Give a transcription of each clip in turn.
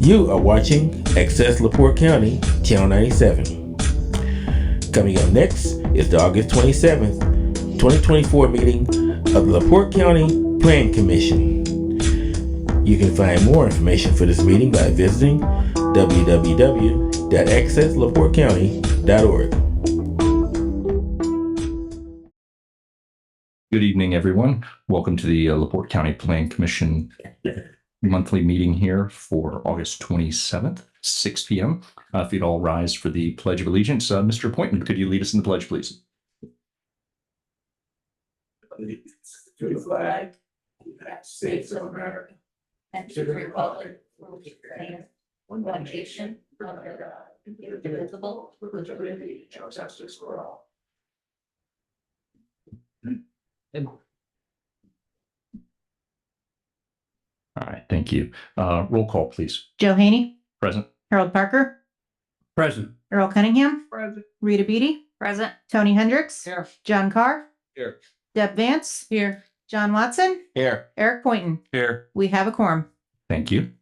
You are watching Access LaPorte County, Channel 97. Coming up next is the August 27th, 2024 meeting of the LaPorte County Plan Commission. You can find more information for this meeting by visiting www.accesslaportecounty.org. Good evening, everyone. Welcome to the LaPorte County Plan Commission monthly meeting here for August 27th, 6 p.m. If you'd all rise for the Pledge of Allegiance. Mr. Pointman, could you lead us in the pledge, please? Allegiance to the flag of the United States of America and to the republic for which it stands, one nation, under God, indivisible, with liberty and justice for all. All right, thank you. Roll call, please. Joe Haney. Present. Harold Parker. Present. Earl Cunningham. Present. Rita Beatty. Present. Tony Hendricks. Here. John Carr. Here. Deb Vance. Here. John Watson. Here. Eric Poynton. Here. We have a quorum. Thank you.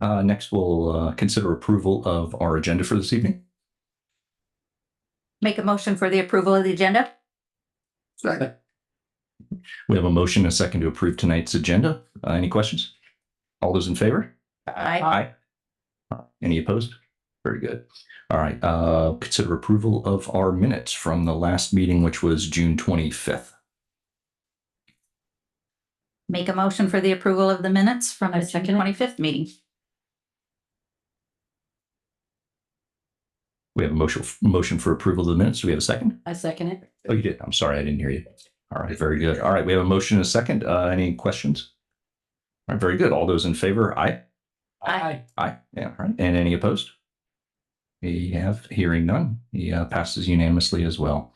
Next, we'll consider approval of our agenda for this evening. Make a motion for the approval of the agenda. Second. We have a motion and a second to approve tonight's agenda. Any questions? All those in favor? Aye. Any opposed? Very good. All right. Consider approval of our minutes from the last meeting, which was June 25th. Make a motion for the approval of the minutes from the June 25th meeting. We have a motion for approval of the minutes. Do we have a second? I second it. Oh, you did. I'm sorry. I didn't hear you. All right. Very good. All right. We have a motion and a second. Any questions? All right. Very good. All those in favor? Aye. Aye. Aye. Yeah. All right. And any opposed? We have hearing none. He passes unanimously as well.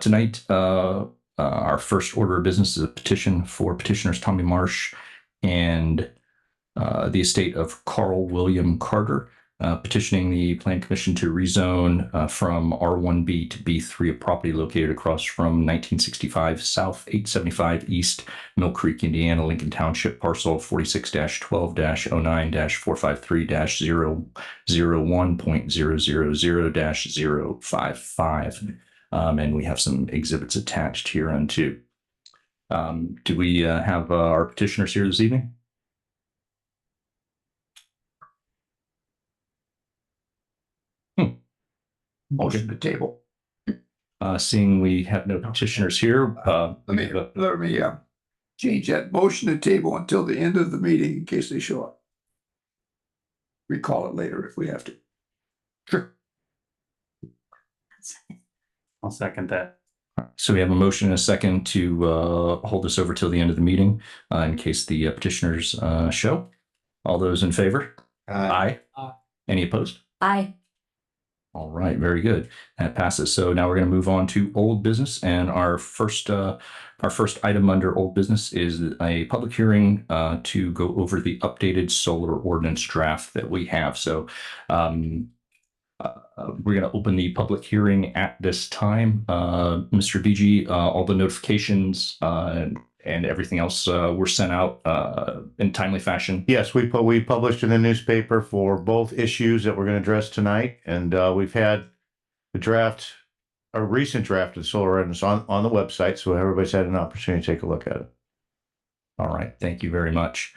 Tonight, our first order of business is a petition for petitioners Tommy Marsh and the estate of Carl William Carter, petitioning the Plan Commission to rezone from R1B to B3, a property located across from 1965 South 875 East Mill Creek, Indiana, Lincoln Township, parcel 46-12-09-453-001.000-055. And we have some exhibits attached here unto. Do we have our petitioners here this evening? Motion to table. Seeing we have no petitioners here, Let me change that motion to table until the end of the meeting in case they show up. Recall it later if we have to. Sure. I'll second that. so we have a motion and a second to hold this over till the end of the meeting in case the petitioners show. All those in favor? Aye. Any opposed? Aye. All right, very good. That passes. So now we're going to move on to old business, and our first item under old business is a public hearing to go over the updated solar ordinance draft that we have. So we're going to open the public hearing at this time. Mr. BG, all the notifications and everything else were sent out in timely fashion. Yes, we published in the newspaper for both issues that we're going to address tonight, and we've had a recent draft of the solar ordinance on the website, so everybody's had an opportunity to take a look at it. All right, thank you very much.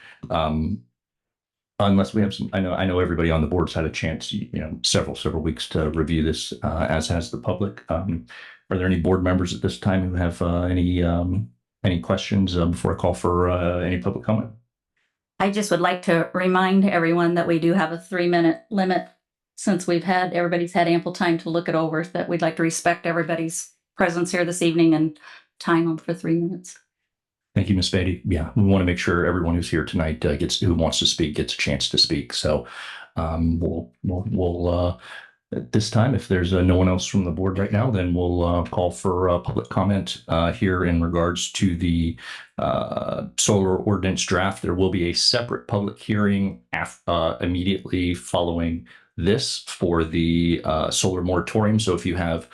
Unless we have some, I know everybody on the board's had a chance, several weeks to review this, as has the public. Are there any board members at this time who have any questions before I call for any public comment? I just would like to remind everyone that we do have a 3-minute limit. Since everybody's had ample time to look it over, that we'd like to respect everybody's presence here this evening and time them for 3 minutes. Thank you, Ms. Beatty. Yeah, we want to make sure everyone who's here tonight who wants to speak gets a chance to speak. So we'll at this time, if there's no one else from the board right now, then we'll call for public comment here in regards to the solar ordinance draft. There will be a separate public hearing immediately following this for the solar moratorium. So if you have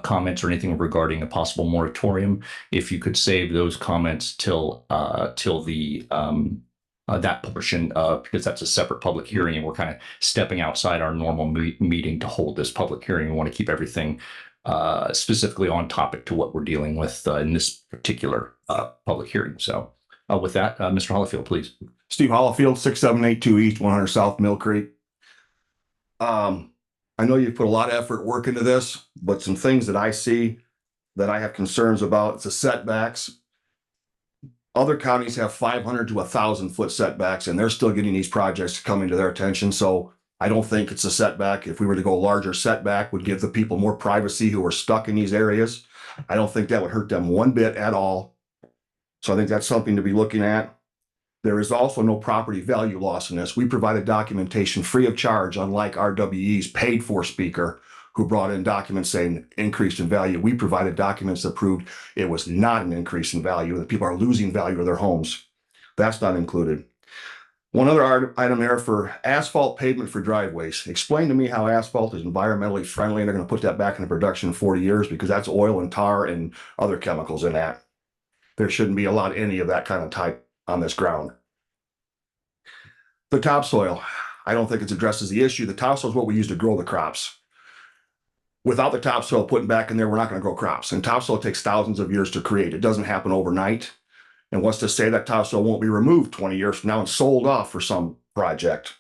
comments or anything regarding a possible moratorium, if you could save those comments till the that portion because that's a separate public hearing, and we're kind of stepping outside our normal meeting to hold this public hearing. We want to keep everything specifically on topic to what we're dealing with in this particular public hearing. So with that, Mr. Hollifield, please. Steve Hollifield, 6782 East 100 South Mill Creek. I know you've put a lot of effort work into this, but some things that I see that I have concerns about, it's the setbacks. Other counties have 500 to 1,000 foot setbacks, and they're still getting these projects coming to their attention. So I don't think it's a setback. If we were to go larger setback, would give the people more privacy who are stuck in these areas. I don't think that would hurt them one bit at all. So I think that's something to be looking at. There is also no property value loss in this. We provided documentation free of charge, unlike RWE's paid for speaker who brought in documents saying increased in value. We provided documents that proved it was not an increase in value, that people are losing value of their homes. That's not included. One other item there for asphalt pavement for driveways. Explain to me how asphalt is environmentally friendly and they're going to put that back into production in 40 years because that's oil and tar and other chemicals in that. There shouldn't be allowed any of that kind of type on this ground. The topsoil, I don't think it addresses the issue. The topsoil is what we use to grow the crops. Without the topsoil putting back in there, we're not going to grow crops. And topsoil takes thousands of years to create. It doesn't happen overnight. And what's to say that topsoil won't be removed 20 years from now and sold off for some project?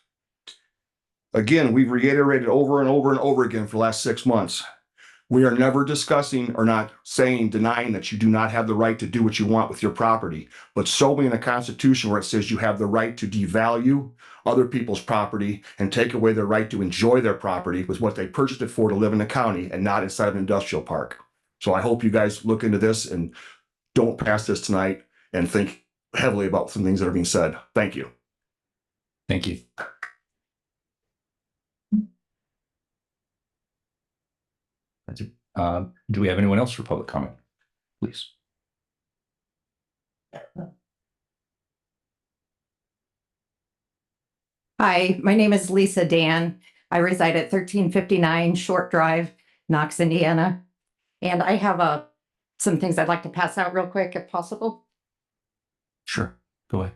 Again, we've reiterated over and over and over again for the last 6 months. We are never discussing or not saying, denying that you do not have the right to do what you want with your property, but solely in the Constitution where it says you have the right to devalue other people's property and take away their right to enjoy their property was what they purchased it for to live in the county and not inside of an industrial park. So I hope you guys look into this and don't pass this tonight and think heavily about some things that are being said. Thank you. Thank you. That's it. Do we have anyone else for public comment? Please. Hi, my name is Lisa Dan. I reside at 1359 Short Drive, Knox, Indiana. And I have some things I'd like to pass out real quick if possible. Sure. Go ahead.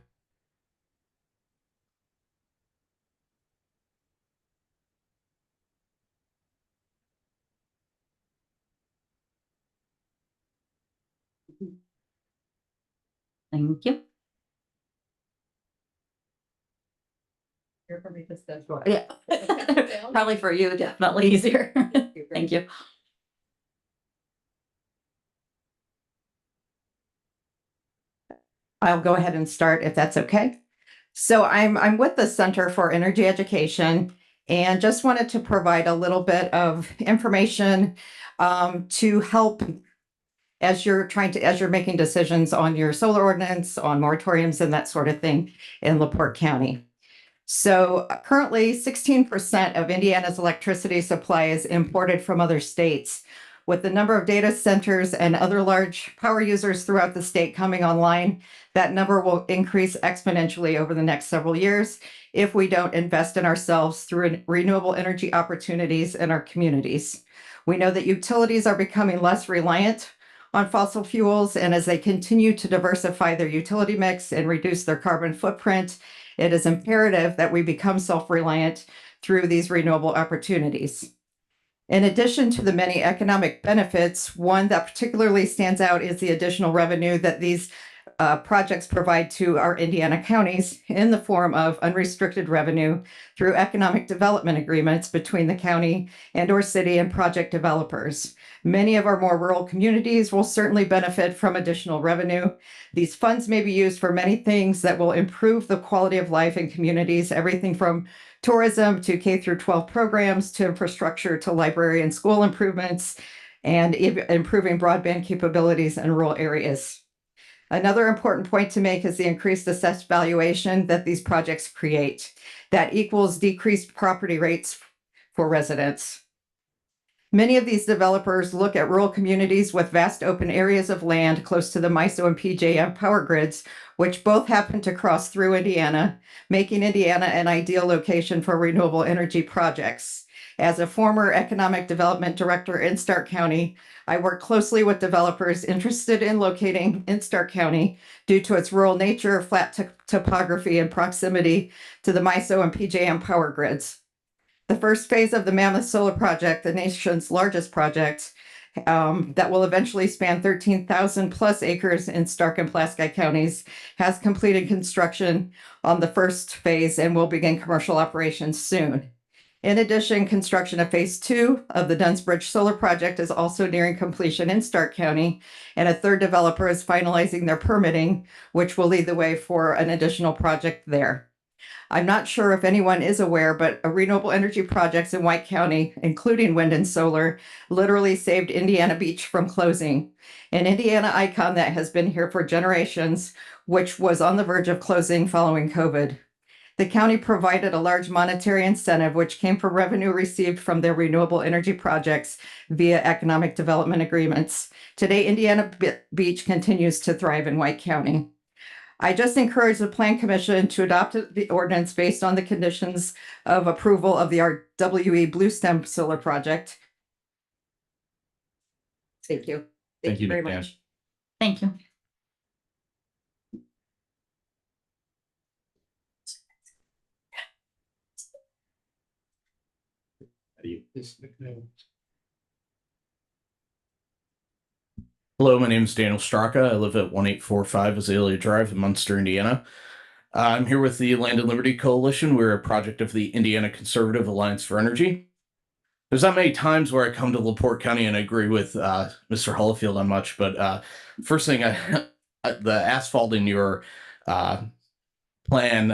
Thank you. Here for me to step Yeah. Probably for you, definitely easier. Thank you. I'll go ahead and start if that's okay. So I'm with the Center for Energy Education and just wanted to provide a little bit of information to help as you're making decisions on your solar ordinance, on moratoriums and that sort of thing in LaPorte County. So currently 16% of Indiana's electricity supply is imported from other states. With the number of data centers and other large power users throughout the state coming online, that number will increase exponentially over the next several years if we don't invest in ourselves through renewable energy opportunities in our communities. We know that utilities are becoming less reliant on fossil fuels, and as they continue to diversify their utility mix and reduce their carbon footprint, it is imperative that we become self-reliant through these renewable opportunities. In addition to the many economic benefits, one that particularly stands out is the additional revenue that these projects provide to our Indiana counties in the form of unrestricted revenue through economic development agreements between the county and/or city and project developers. Many of our more rural communities will certainly benefit from additional revenue. These funds may be used for many things that will improve the quality of life in communities, everything from tourism to K-12 programs to infrastructure to library and school improvements and improving broadband capabilities in rural areas. Another important point to make is the increased assessed valuation that these projects create. That equals decreased property rates for residents. Many of these developers look at rural communities with vast open areas of land close to the MISO and PJM power grids, which both happen to cross through Indiana, making Indiana an ideal location for renewable energy projects. As a former economic development director in Stark County, I work closely with developers interested in locating in Stark County due to its rural nature, flat topography, and proximity to the MISO and PJM power grids. The first phase of the Mammoth Solar Project, the nation's largest project, that will eventually span 13,000 plus acres in Stark and Pulaski counties, has completed construction on the first phase and will begin commercial operations soon. In addition, construction of phase 2 of the Dunsbridge Solar Project is also nearing completion in Stark County, and a third developer is finalizing their permitting, which will lead the way for an additional project there. I'm not sure if anyone is aware, but renewable energy projects in White County, including wind and solar, literally saved Indiana Beach from closing. An Indiana icon that has been here for generations, which was on the verge of closing following COVID. The county provided a large monetary incentive, which came from revenue received from their renewable energy projects via economic development agreements. Today, Indiana Beach continues to thrive in White County. I just encourage the Plan Commission to adopt the ordinance based on the conditions of approval of the RWE Blue Stem Solar Project. Thank you. Thank you very Ms. Dan. much. Thank you. Hello, my name is Daniel Straka. I live at 1845 Azalea Drive in Munster, Indiana. I'm here with the Land and Liberty Coalition. We're a project of the Indiana Conservative Alliance for Energy. There's not many times where I come to LaPorte County and I agree with Mr. Hollifield on much, but first thing, the asphalt in your plan,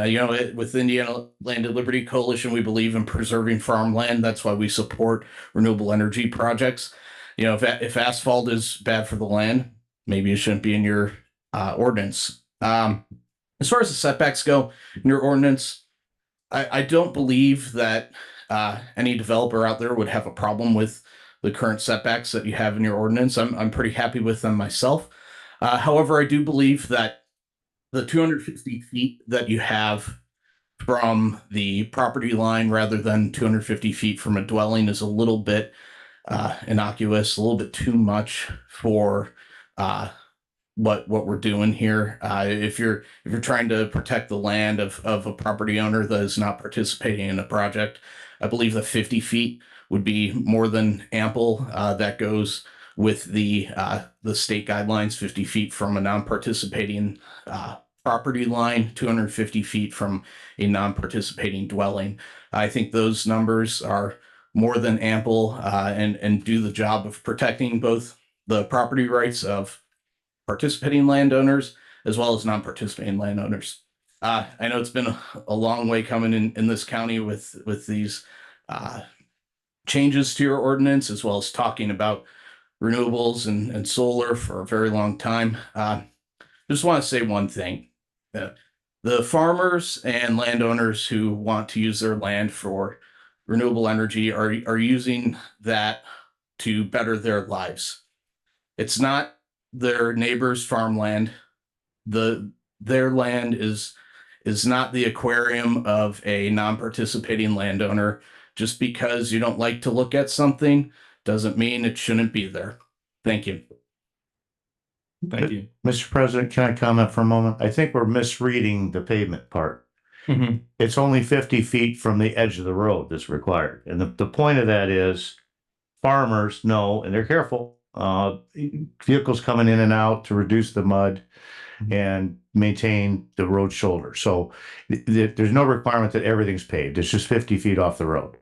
with Indiana Land and Liberty Coalition, we believe in preserving farmland. That's why we support renewable energy projects. If asphalt is bad for the land, maybe it shouldn't be in your ordinance. As far as the setbacks go in your ordinance, I don't believe that any developer out there would have a problem with the current setbacks that you have in your ordinance. I'm pretty happy with them myself. However, I do believe that the 250 feet that you have from the property line rather than 250 feet from a dwelling is a little bit innocuous, a little bit too much for what we're doing here. If you're trying to protect the land of a property owner that is not participating in a project, I believe that 50 feet would be more than ample. That goes with the state guidelines, 50 feet from a non-participating property line, 250 feet from a non-participating dwelling. I think those numbers are more than ample and do the job of protecting both the property rights of participating landowners as well as non-participating landowners. I know it's been a long way coming in this county with these changes to your ordinance, as well as talking about renewables and solar for a very long time. Just want to say one thing. The farmers and landowners who want to use their land for renewable energy are using that to better their lives. It's not their neighbor's farmland. Their land is not the aquarium of a non-participating landowner. Just because you don't like to look at something doesn't mean it shouldn't be there. Thank you. Thank you. Mr. President, can I comment for a moment? I think we're misreading the pavement part. It's only 50 feet from the edge of the road that's required. And the point of that is farmers know, and they're careful, vehicles coming in and out to reduce the mud and maintain the road shoulder. So there's no requirement that everything's paved. It's just 50 feet off the road.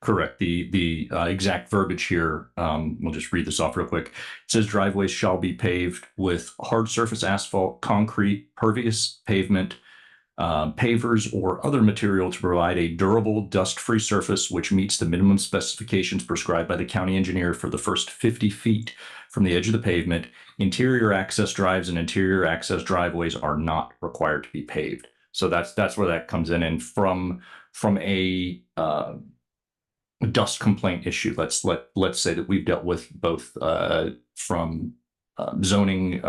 Correct. The exact verbiage here, we'll just read this off real quick. It says driveways shall be paved with hard surface asphalt, concrete, pervious pavement, pavers, or other material to provide a durable, dust-free surface which meets the minimum specifications prescribed by the county engineer for the first 50 feet from the edge of the pavement. Interior access drives and interior access driveways are not required to be paved. So that's where that comes in. And from a dust complaint issue, let's say that we've dealt with both from zoning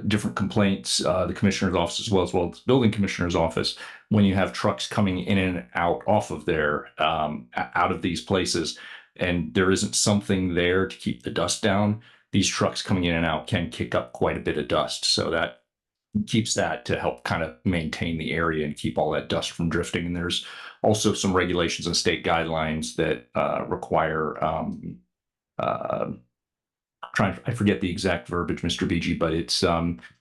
different complaints, the commissioner's office as well as the building commissioner's office, when you have trucks coming in and out off of there, out of these places, and there isn't something there to keep the dust down, these trucks coming in and out can kick up quite a bit of dust. So that keeps that to help kind of maintain the area and keep all that dust from drifting. And there's also some regulations and state guidelines that require I forget the exact verbiage, Mr. BG, but it's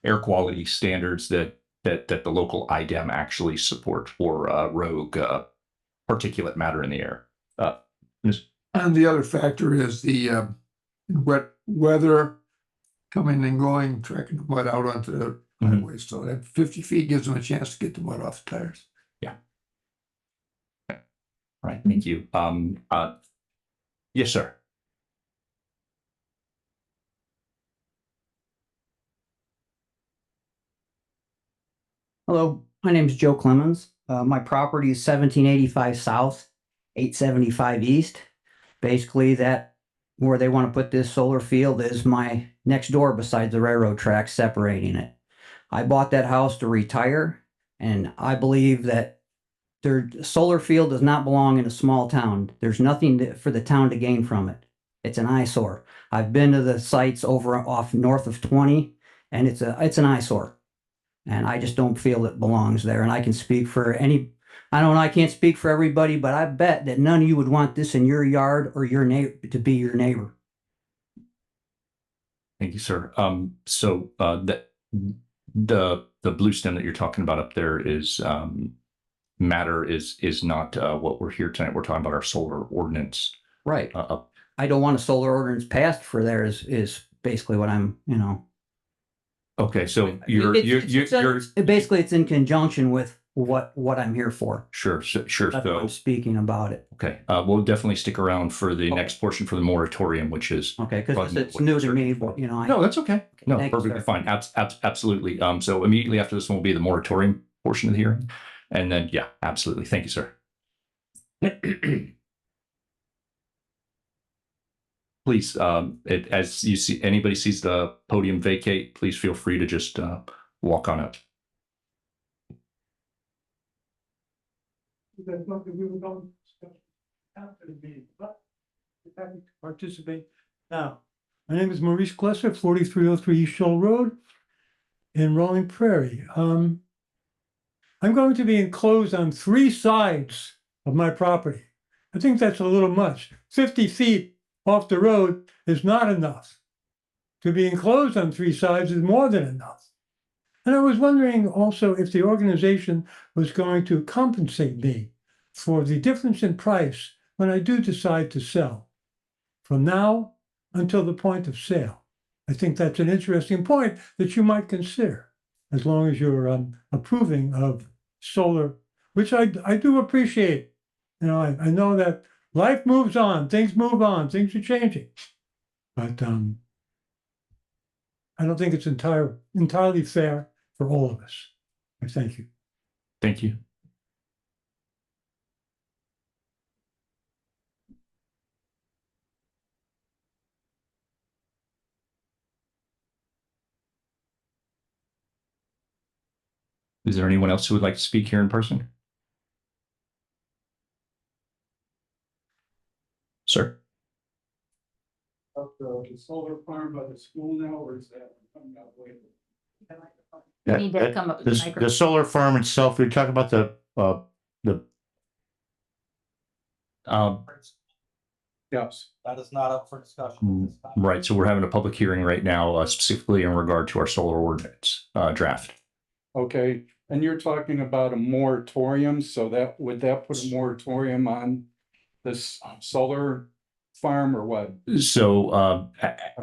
air quality standards that the local IDEM actually support for rogue particulate matter in the air. And the other factor is the wet weather coming and going, tracking the mud out onto the highway. So that 50 feet gives them a chance to get the mud off the tires. Yeah. All right. Thank you. Yes, sir. Hello, my name is Joe Clemens. My property is 1785 South, 875 East. Basically, that where they want to put this solar field is my next door besides the railroad tracks separating it. I bought that house to retire, and I believe that their solar field does not belong in a small town. There's nothing for the town to gain from it. It's an eyesore. I've been to the sites off north of 20, and it's an eyesore. And I just don't feel it belongs there. And I can speak for I don't know, I can't speak for everybody, but I bet that none of you would want this in your yard or your neighbor to be your neighbor. Thank you, sir. So the blue stem that you're talking about up there is matter is not what we're here tonight. We're talking about our solar ordinance. Right. I don't want a solar ordinance passed for there is basically what I'm, Okay, so basically it's in conjunction with what I'm here for. Sure. That's why I'm speaking about it. Okay, we'll definitely stick around for the next portion for the moratorium, which is okay, because it's new to me. But no, that's okay. No, perfectly fine. Absolutely. So immediately after this one will be the moratorium portion of the hearing, and then yeah, absolutely. Thank you, sir. Please, as you see, anybody sees the podium vacate, please feel free to just walk on up. Participate. Now, my name is Maurice Klesser, 4303 East Shoal Road in Rolling Prairie. I'm going to be enclosed on 3 sides of my property. I think that's a little much. 50 feet off the road is not enough. To be enclosed on 3 sides is more than enough. And I was wondering also if the organization was going to compensate me for the difference in price when I do decide to sell, from now until the point of sale. I think that's an interesting point that you might consider, as long as you're approving of solar, which I do appreciate. I know that life moves on, things move on, things are changing. But I don't think it's entirely fair for all of us. I thank you. Thank you. Is there anyone else who would like to speak here in person? Sir? The solar farm by the school now, or is that coming out later? You need to come up with the microphone. The solar farm itself, you're talking about the Yes, that is not up for discussion. Right, so we're having a public hearing right now, specifically in regard to our solar ordinance draft. Okay, and you're talking about a moratorium, so that would that put a moratorium on this solar farm or what? So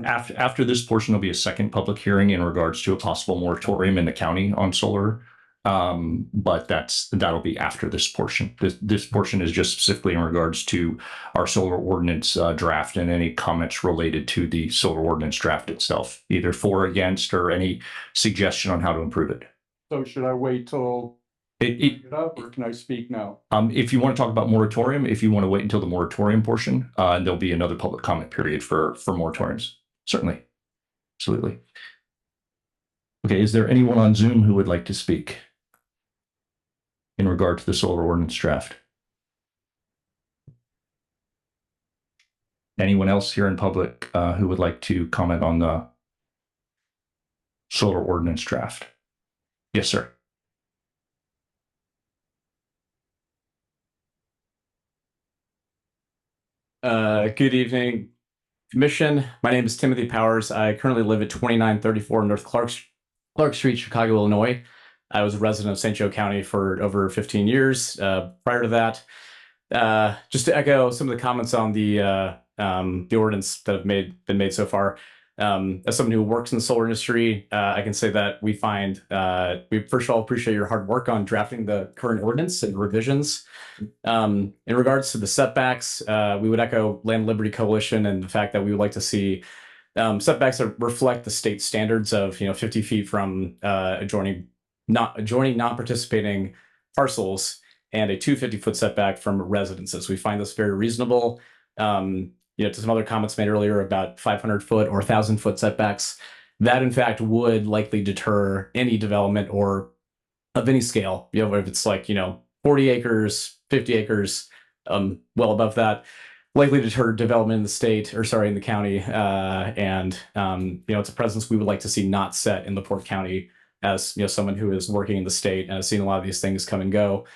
after this portion, there'll be a second public hearing in regards to a possible moratorium in the county on solar. But that'll be after this portion. This portion is just specifically in regards to our solar ordinance draft and any comments related to the solar ordinance draft itself, either for or against or any suggestion on how to improve it. So should I wait till it up, or can I speak now? If you want to talk about moratorium, if you want to wait until the moratorium portion, and there'll be another public comment period for moratoriums. Certainly. Absolutely. Okay, is there anyone on Zoom who would like to speak in regard to the solar ordinance draft? Anyone else here in public who would like to comment on the solar ordinance draft? Yes, sir. Good evening, Commission. My name is Timothy Powers. I currently live at 2934 North Clark Street, Chicago, Illinois. I was a resident of St. Joe County for over 15 years. Prior to that, just to echo some of the comments on the ordinance that have been made so far. As someone who works in the solar industry, I can say that we first of all appreciate your hard work on drafting the current ordinance and revisions. In regards to the setbacks, we would echo Land Liberty Coalition and the fact that we would like to see setbacks that reflect the state standards of 50 feet from adjoining non-participating parcels and a 250-foot setback from residences. We find this very reasonable. To some other comments made earlier about 500-foot or 1,000-foot setbacks, that in fact would likely deter any development or of any scale. If it's like 40 acres, 50 acres, well above that, likely deter development in the state, or sorry, in the county. It's a presence we would like to see not set in LaPorte County as someone who is working in the state and has seen a lot of these things come and go,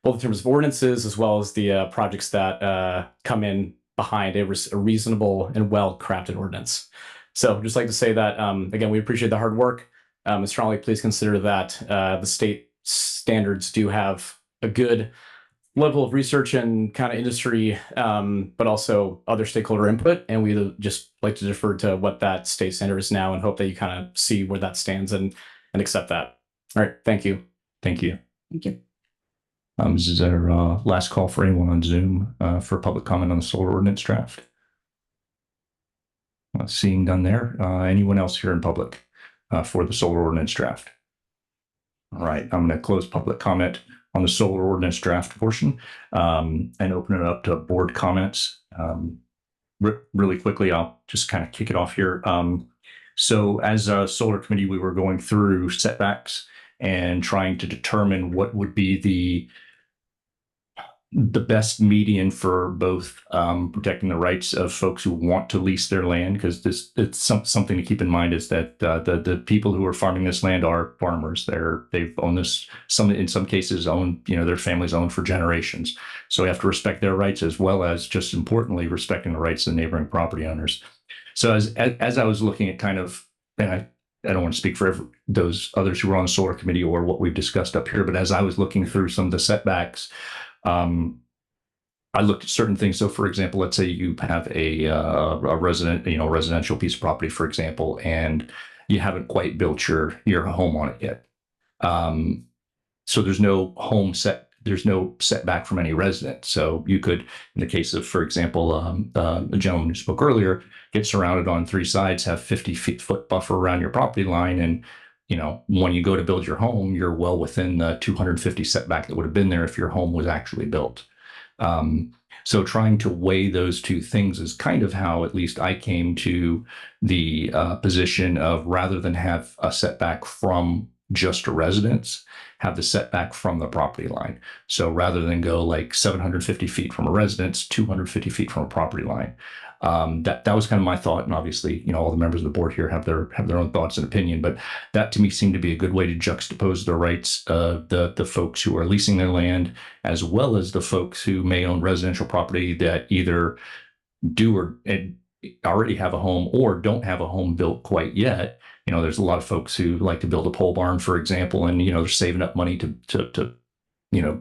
both in terms of ordinances as well as the projects that come in behind a reasonable and well-crafted ordinance. So just like to say that, again, we appreciate the hard work. And strongly please consider that the state standards do have a good level of research and kind of industry, but also other stakeholder input. And we just like to defer to what that state standard is now and hope that you kind of see where that stands and accept that. All right. Thank you. Thank you. Thank you. Is there a last call for anyone on Zoom for public comment on the solar ordinance draft? Seeing none there. Anyone else here in public for the solar ordinance draft? All right, I'm going to close public comment on the solar ordinance draft portion and open it up to board comments. Really quickly, I'll just kind of kick it off here. So as a solar committee, we were going through setbacks and trying to determine what would be the best median for both protecting the rights of folks who want to lease their land, because it's something to keep in mind is that the people who are farming this land are farmers. They've owned this, in some cases own, their families owned for generations. So we have to respect their rights as well as, just importantly, respecting the rights of the neighboring property owners. So as I was looking at kind of, and I don't want to speak for those others who were on the solar committee or what we've discussed up here, but as I was looking through some of the setbacks, I looked at certain things. So, for example, let's say you have a residential piece of property, for example, and you haven't quite built your home on it yet. So there's no setback from any resident. So you could, in the case of, for example, the gentleman who spoke earlier, get surrounded on three sides, have 50-foot buffer around your property line, and when you go to build your home, you're well within the 250 setback that would have been there if your home was actually built. So trying to weigh those two things is kind of how at least I came to the position of, rather than have a setback from just a residence, have the setback from the property line. So rather than go like 750 feet from a residence, 250 feet from a property line. That was kind of my thought, and obviously, all the members of the board here have their own thoughts and opinion. But that to me seemed to be a good way to juxtapose the rights of the folks who are leasing their land, as well as the folks who may own residential property that either do or already have a home or don't have a home built quite yet. There's a lot of folks who like to build a pole barn, for example, and they're saving up money to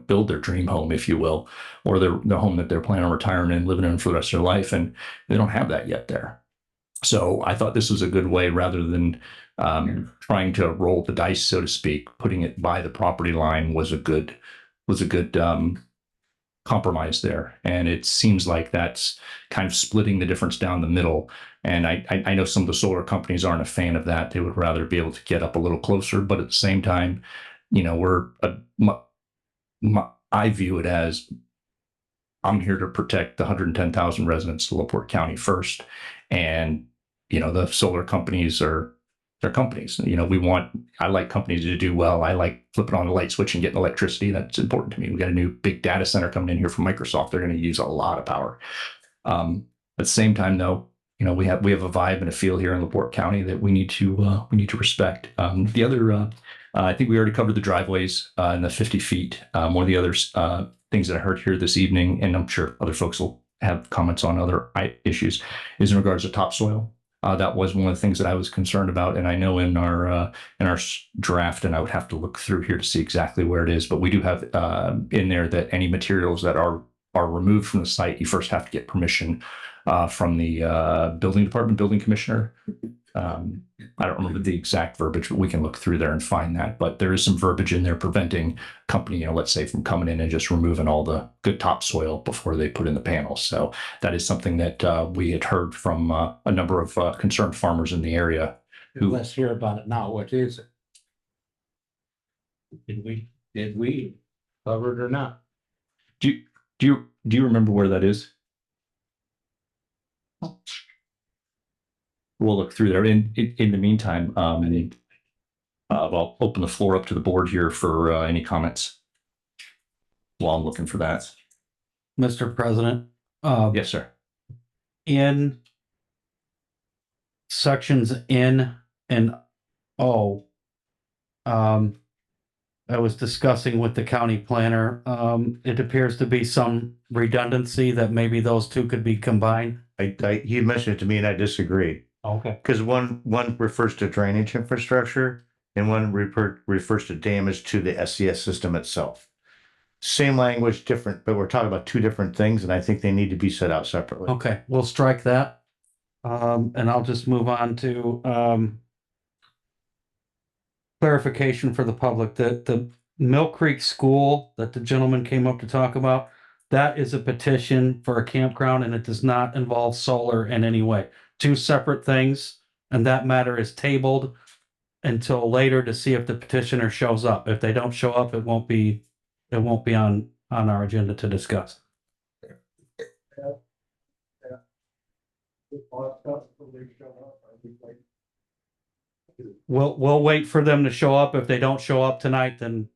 build their dream home, if you will, or the home that they're planning on retiring in, living in for the rest of their life, and they don't have that yet there. So I thought this was a good way, rather than trying to roll the dice, so to speak, putting it by the property line was a good compromise there. And it seems like that's kind of splitting the difference down the middle. And I know some of the solar companies aren't a fan of that. They would rather be able to get up a little closer, but at the same time, I view it as, I'm here to protect the 110,000 residents of LaPorte County first. And, the solar companies are they're companies. You know, I like companies to do well. I like flipping on the light switch and getting electricity. That's important to me. We got a new big data center coming in here from Microsoft. They're going to use a lot of power. At the same time, though, you know, we have a vibe and a feel here in LaPorte County that we need to respect. The other, I think we already covered the driveways and the 50 feet. One of the other things that I heard here this evening, and I'm sure other folks will have comments on other issues, is in regards to topsoil. That was one of the things that I was concerned about, and I know in our draft, and I would have to look through here to see exactly where it is, but we do have in there that any materials that are removed from the site, you first have to get permission from the building department, building commissioner. I don't remember the exact verbiage, but we can look through there and find that. But there is some verbiage in there preventing company, you know, let's say, from coming in and just removing all the good topsoil before they put in the panels. So that is something that we had heard from a number of concerned farmers in the area. Let's hear about it now. What is it? Did we cover it or not? Do you remember where that is? We'll look through there. In the meantime, I'll open the floor up to the board here for any comments while I'm looking for that. Mr. President? Yes, sir. In sections N and O, I was discussing with the county planner, it appears to be some redundancy that maybe those two could be combined. He mentioned it to me and I disagree. Okay. Because one refers to drainage infrastructure and one refers to damage to the SCS system itself. Same language, different, but we're talking about two different things, and I think they need to be set out separately. Okay, we'll strike that. And I'll just move on to clarification for the public. The Mill Creek School that the gentleman came up to talk about, that is a petition for a campground and it does not involve solar in any way. Two separate things, and that matter is tabled until later to see if the petitioner shows up. If they don't show up, it won't be on our agenda to discuss. We'll wait for them to show up. If they don't show up tonight, then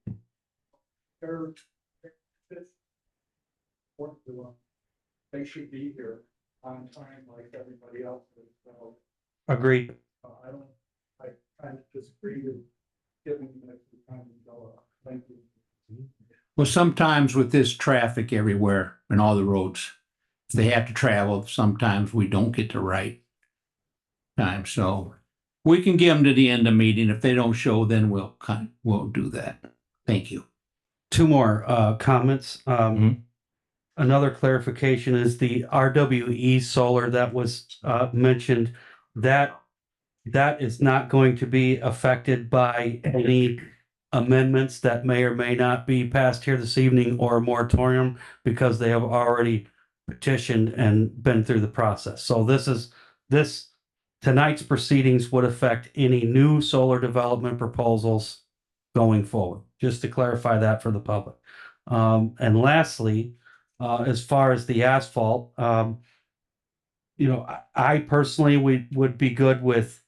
they should be here on time like everybody else is. So agreed. I kind of disagree with giving them the time to go up. Thank you. Well, sometimes with this traffic everywhere and all the roads, if they have to travel, sometimes we don't get the right time. So we can give them to the end of the meeting. If they don't show, then we'll do that. Thank you. Two more comments. Another clarification is the RWE solar that was mentioned. That is not going to be affected by any amendments that may or may not be passed here this evening or a moratorium because they have already petitioned and been through the process. So tonight's proceedings would affect any new solar development proposals going forward, just to clarify that for the public. And lastly, as far as the asphalt, I personally would be good with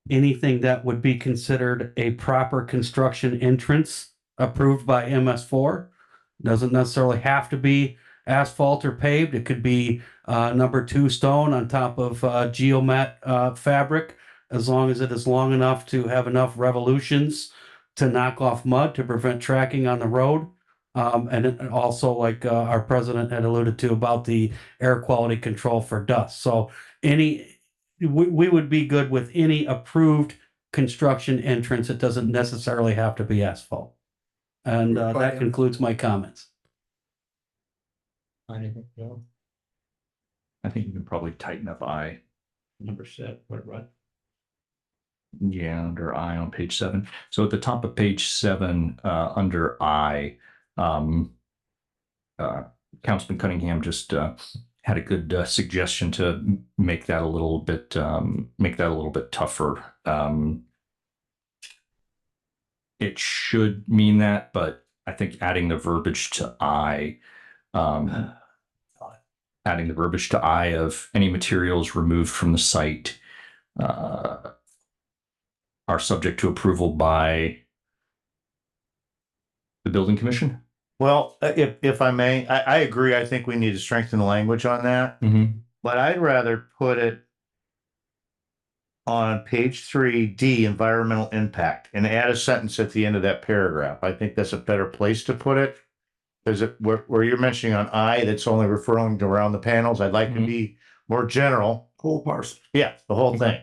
anything that would be considered a proper construction entrance approved by MS4. Doesn't necessarily have to be asphalt or paved. It could be number 2 stone on top of geomat fabric, as long as it is long enough to have enough revolutions to knock off mud to prevent tracking on the road. And also, like our president had alluded to, about the air quality control for dust. So we would be good with any approved construction entrance. It doesn't necessarily have to be asphalt. And that concludes my comments. I think you can probably tighten up I. Number 7, what? Yeah, under I on page 7. So at the top of page 7, under I, Councilman Cunningham just had a good suggestion to make that a little bit tougher. It should mean that, but I think adding the verbiage to I, of any materials removed from the site are subject to approval by the building commission? Well, if I may, I agree. I think we need to strengthen the language on that, Mm-hmm. but I'd rather put it on page 3D, environmental impact, and add a sentence at the end of that paragraph. I think that's a better place to put it. Is it where you're mentioning on I, that's only referring to around the panels? I'd like to be more general. Whole parcel. Yeah, the whole thing.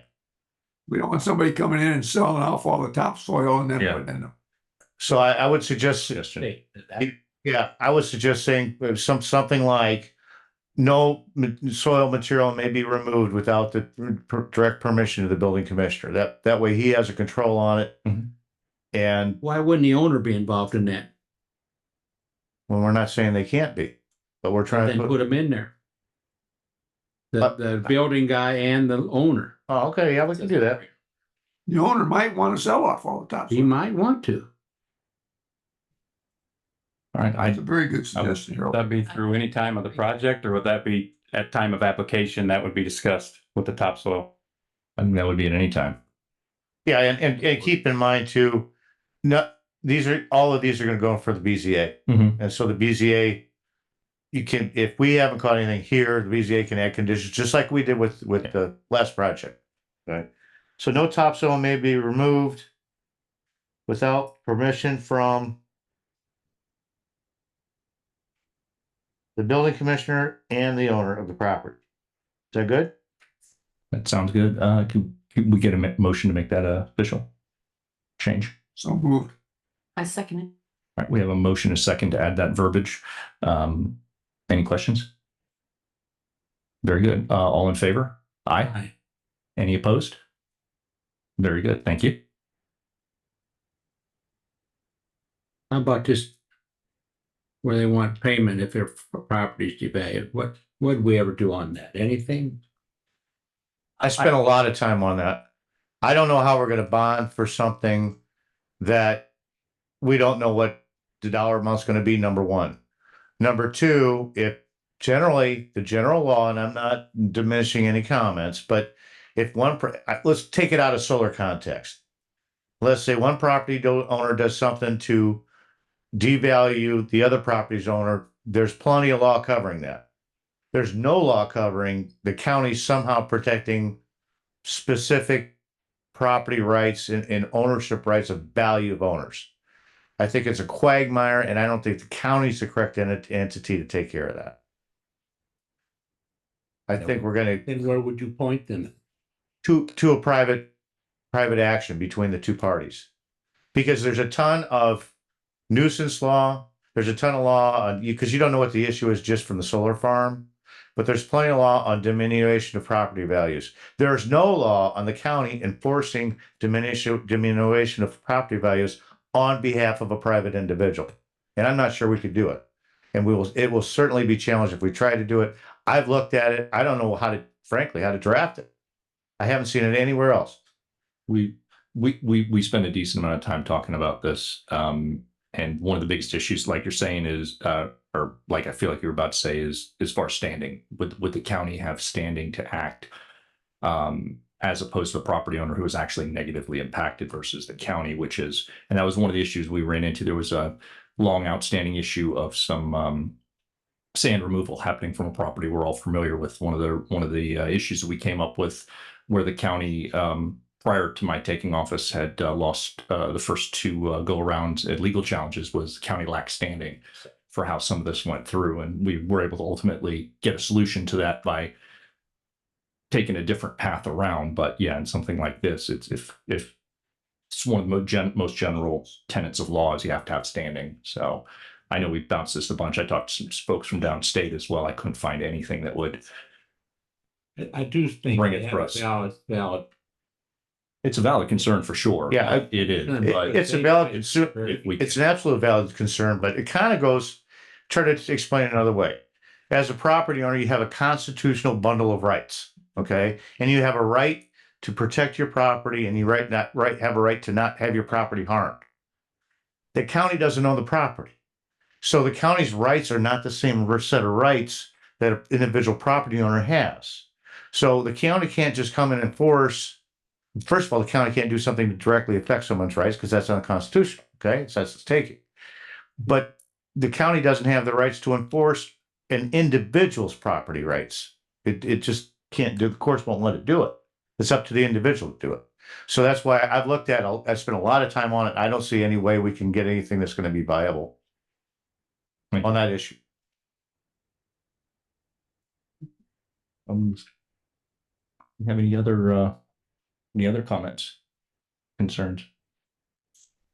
We don't want somebody coming in and selling off all the topsoil and then Yeah. putting in them. So I would suggest, yeah, I would suggest saying something like, no soil material may be removed without the direct permission of the building commissioner. That way he has a control on it. Mhm. And Why wouldn't the owner be involved in that? well, we're not saying they can't be, but we're trying Then to put them in there. The building guy and the owner. Oh, okay, yeah, we can do that. The owner might want to sell off all the topsoil. He might want to. All right, That's a very good suggestion, Would Harold. that be through any time of the project, or would that be at time of application that would be discussed with the topsoil? I think that would be at any time. Yeah, and keep in mind too, all of these are gonna go for the BZA. Mm-hmm. And so the BZA, you can, if we haven't caught anything here, the BZA can add conditions, just like we did with the last project. Right? So no topsoil may be removed without permission from the building commissioner and the owner of the property. Is that good? That sounds good. Could we get a motion to make that official change? So moved. I second it. All right, we have a motion, a second to add that verbiage. Any questions? Very good. All in favor? Aye. Aye. Any opposed? Very good. Thank you. How about this? Where they want payment if their property's devalued. What would we ever do on that? Anything? I spent a lot of time on that. I don't know how we're gonna bond for something that we don't know what the dollar amount's gonna be, number one. Number two, if generally the general law, and I'm not diminishing any comments, but if let's take it out of solar context. Let's say one property owner does something to devalue the other property's owner. There's plenty of law covering that. There's no law covering the county somehow protecting specific property rights and ownership rights of value of owners. I think it's a quagmire, and I don't think the county's the correct entity to take care of that. I think we're gonna And where would you point them? to a private action between the two parties, because there's a ton of nuisance law. There's a ton of law on you, because you don't know what the issue is just from the solar farm, but there's plenty of law on diminution of property values. There's no law on the county enforcing diminution of property values on behalf of a private individual. And I'm not sure we could do it. And it will certainly be challenged if we try to do it. I've looked at it. I don't know frankly, how to draft it. I haven't seen it anywhere else. We spend a decent amount of time talking about this. And one of the biggest issues, like you're saying, is, or like I feel like you're about to say, is as far as standing. Would the county have standing to act, as opposed to the property owner who is actually negatively impacted versus the county, and that was one of the issues we ran into. There was a long outstanding issue of some sand removal happening from a property. We're all familiar with one of the issues that we came up with, where the county, prior to my taking office, had lost the first two go-arounds at legal challenges. Was the county lacked standing for how some of this went through, and we were able to ultimately get a solution to that by taking a different path around. But yeah, in something like this, if it's one of the most general tenets of law is you have to have standing. So I know we've bounced this a bunch. I talked to some folks from downstate as well. I couldn't find anything that would. I do think bring it for us. Valid. It's a valid concern for sure. Yeah, it is. It's a valid concern. It's an absolute valid concern, but it kind of goes. Try to explain it another way. As a property owner, you have a constitutional bundle of rights. Okay, and you have a right to protect your property, and you have a right to not have your property harmed. The county doesn't own the property, so the county's rights are not the same set of rights that an individual property owner has. So the county can't just come in and enforce first of all, the county can't do something to directly affect someone's rights because that's unconstitutional. Okay, so that's its taking. But the county doesn't have the rights to enforce an individual's property rights. It just can't do. The courts won't let it do it. It's up to the individual to do it. So that's why I've looked at. I spent a lot of time on it. I don't see any way we can get anything that's going to be viable on that issue. Have any other comments, concerns?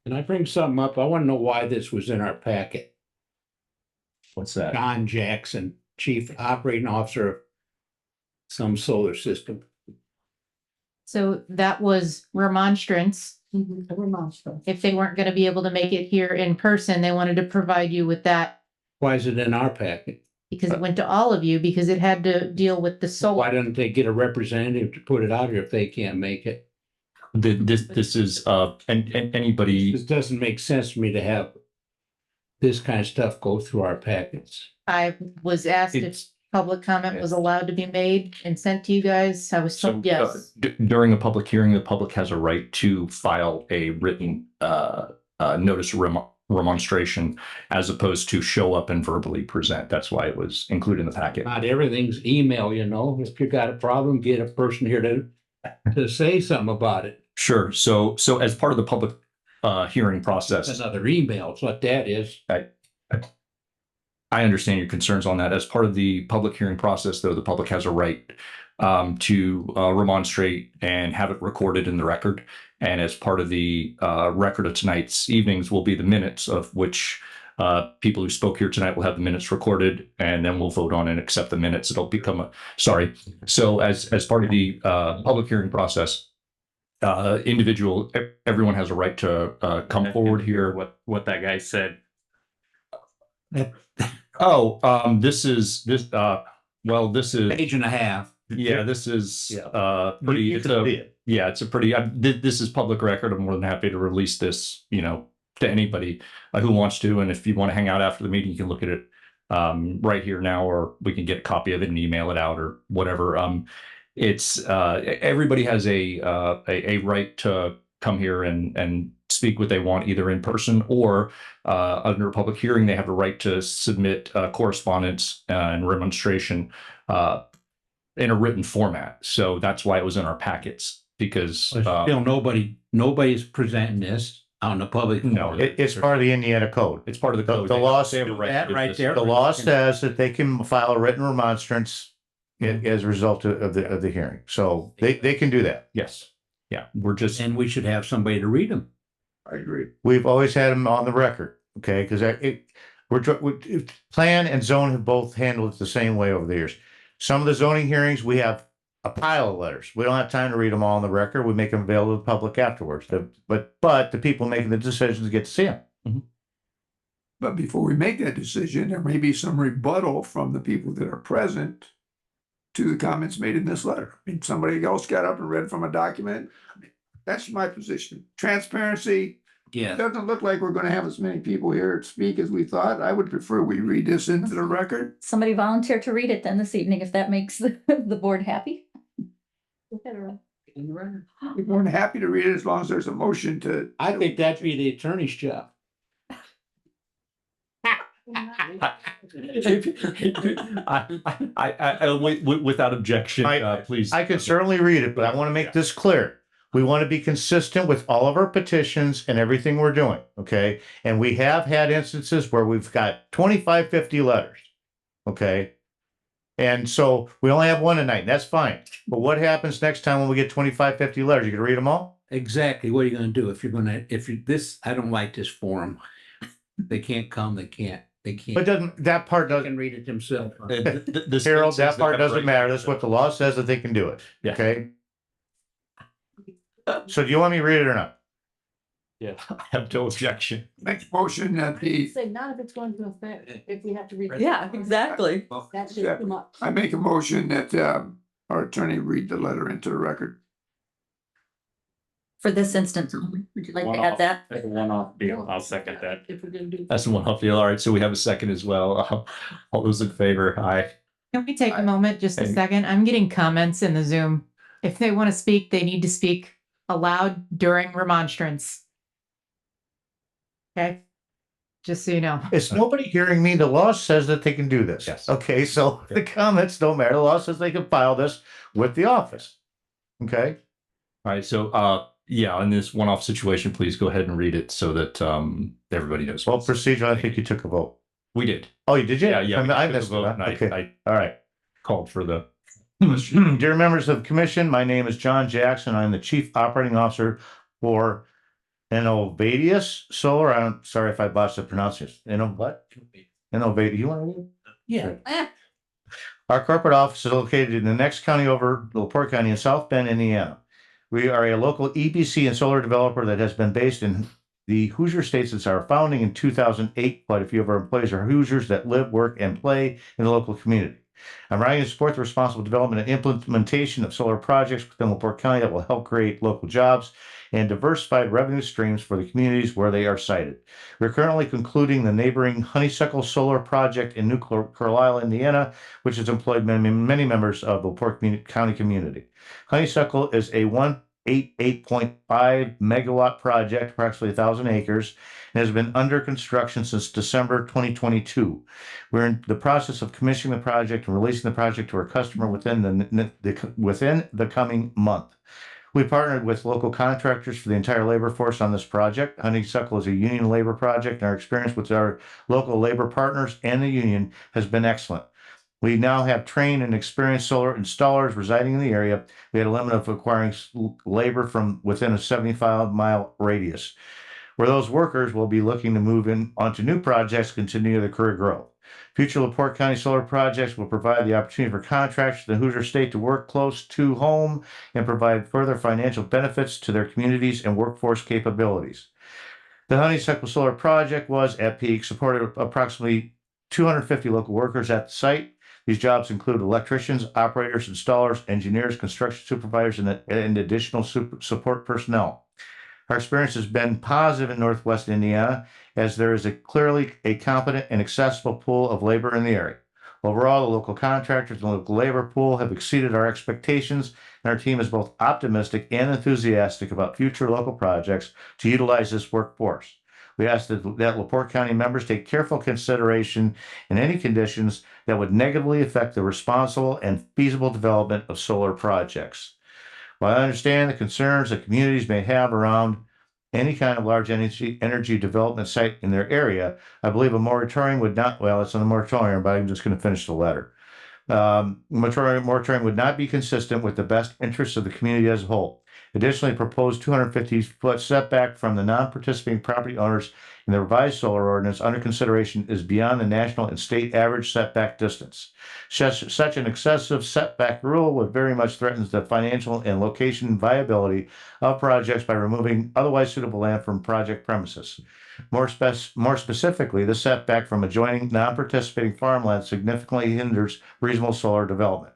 Can I bring something up? I want to know why this was in our packet. What's that? John Jackson, Chief Operating Officer of some solar system. So that was remonstrance. If they weren't going to be able to make it here in person, they wanted to provide you with that Why is it in our packet? because it went to all of you because it had to deal with the Why solar. didn't they get a representative to put it out here if they can't make it? This is and anybody. This doesn't make sense for me to have this kind of stuff go through our packets. I was asked if public comment was allowed to be made and sent to you guys. I was told yes. During a public hearing, the public has a right to file a written notice of remonstration as opposed to show up and verbally present. That's why it was included in the packet. Not everything's email, you know. If you got a problem, get a person here to say something about it. Sure. So as part of the public hearing process, Another email, it's what that is. I understand your concerns on that. As part of the public hearing process, though, the public has a right to remonstrate and have it recorded in the record. And as part of the record of tonight's evenings will be the minutes of which people who spoke here tonight will have the minutes recorded, and then we'll vote on and accept the minutes. It'll become So as part of the public hearing process, everyone has a right to come forward here. What that guy said. This is Page and a half. Yeah, this is pretty. it's a pretty. This is public record. I'm more than happy to release this, to anybody who wants to. And if you want to hang out after the meeting, you can look at it right here now, or we can get a copy of it and email it out or whatever. It's everybody has a right to come here and speak what they want, either in person or under a public hearing. They have a right to submit correspondence and remonstration in a written format. So that's why it was in our packets, because Still, nobody's presenting this on the public. No, it's part of the Indiana code. It's part of the code. The law says that they can file a written remonstrance as a result of the hearing. So they can do that. Yes. Yeah. And we should have somebody to read them. I agree. We've always had them on the record. Okay. Because plan and zone have both handled it the same way over the years. Some of the zoning hearings, we have a pile of letters. We don't have time to read them all on the record. We make them available to the public afterwards. But the people making the decisions get to see them. Mm-hmm. But before we make that decision, there may be some rebuttal from the people that are present to the comments made in this letter. I mean, somebody else got up and read from a document. That's my position. Transparency. Yeah. It doesn't look like we're going to have as many people here speak as we thought. I would prefer we read this into the record. Somebody volunteer to read it then this evening, if that makes the board happy. We're more than happy to read it as long as there's a motion to. I think that'd be the attorney's job. Without objection, please. I could certainly read it, but I want to make this clear. We want to be consistent with all of our petitions and everything we're doing. Okay. And we have had instances where we've got 25, 50 letters. Okay. And so we only have one tonight, and that's fine. But what happens next time when we get 25, 50 letters? You gonna read them all? Exactly. What are you going to do I don't like this forum. They can't come. They can't. But that part doesn't. They can read it themselves. Harold, that part doesn't matter. That's what the law says, that they can do it. Yeah. Okay. So do you want me to read it or not? Yeah, I have no objection. Make a motion that Say not if it's going to affect, if we have to read. Yeah, exactly. That's just too much. I make a motion that our attorney read the letter into the record. For this instance, would you like to add that? That's a one-off deal. I'll second that. If we're gonna do. That's a one-off deal. All right, so we have a second as well. All those in favor? Aye. Can we take a moment, just a second? I'm getting comments in the Zoom. If they want to speak, they need to speak allowed during remonstrance. Okay? Just so you know. Is nobody hearing me? The law says that they can do this. Yes. Okay, so the comments don't matter. The law says they can file this with the office. Okay? All right, so yeah, in this one-off situation, please go ahead and read it so that everybody knows. Well, procedure, I think you took a vote. We did. Oh, you did? Yeah, yeah. I took a missed vote, it. and Okay. I All right. called for the Dear members of the commission, my name is John Jackson. I'm the Chief Operating Officer for Innovatius Solar. I'm sorry if I botched the pronunciation. What? Innovatius. You want to read? yeah. Our corporate office is located in the next county over, LaPorte County in South Bend, Indiana. We are a local EPC and solar developer that has been based in the Hoosier State since our founding in 2008. Quite a few of our employees are Hoosiers that live, work, and play in the local community. I'm writing to support the responsible development and implementation of solar projects within LaPorte County that will help create local jobs and diversified revenue streams for the communities where they are sited. We're currently concluding the neighboring Honeysuckle Solar Project in New Carlisle, Indiana, which has employed many members of the LaPorte County community. Honeysuckle is a 188.5 megawatt project, approximately 1,000 acres, and has been under construction since December 2022. We're in the process of commissioning the project and releasing the project to our customer within the coming month. We partnered with local contractors for the entire labor force on this project. Honeysuckle is a union labor project, and our experience with our local labor partners and the union has been excellent. We now have trained and experienced solar installers residing in the area. We had a limit of acquiring labor from within a 75-mile radius, where those workers will be looking to move in onto new projects, continue their career growth. Future LaPorte County solar projects will provide the opportunity for contractors in the Hoosier State to work close to home and provide further financial benefits to their communities and workforce capabilities. The Honeysuckle Solar Project was, at peak, supported approximately 250 local workers at the site. These jobs include electricians, operators, installers, engineers, construction supervisors, and additional support personnel. Our experience has been positive in Northwest Indiana, as there is clearly a competent and accessible pool of labor in the area. Overall, the local contractors and local labor pool have exceeded our expectations, and our team is both optimistic and enthusiastic about future local projects to utilize this workforce. We ask that LaPorte County members take careful consideration in any conditions that would negatively affect the responsible and feasible development of solar projects. While I understand the concerns that communities may have around any kind of large energy development site in their area, I believe a moratorium would not, well, it's on a moratorium, but I'm just going to finish the letter. Moratorium would not be consistent with the best interests of the community as a whole. Additionally, proposed 250-foot setback from the non-participating property owners in the revised solar ordinance under consideration is beyond the national and state average setback distance. Such an excessive setback rule would very much threaten the financial and location viability of projects by removing otherwise suitable land from project premises. More specifically, the setback from adjoining non-participating farmland significantly hinders reasonable solar development.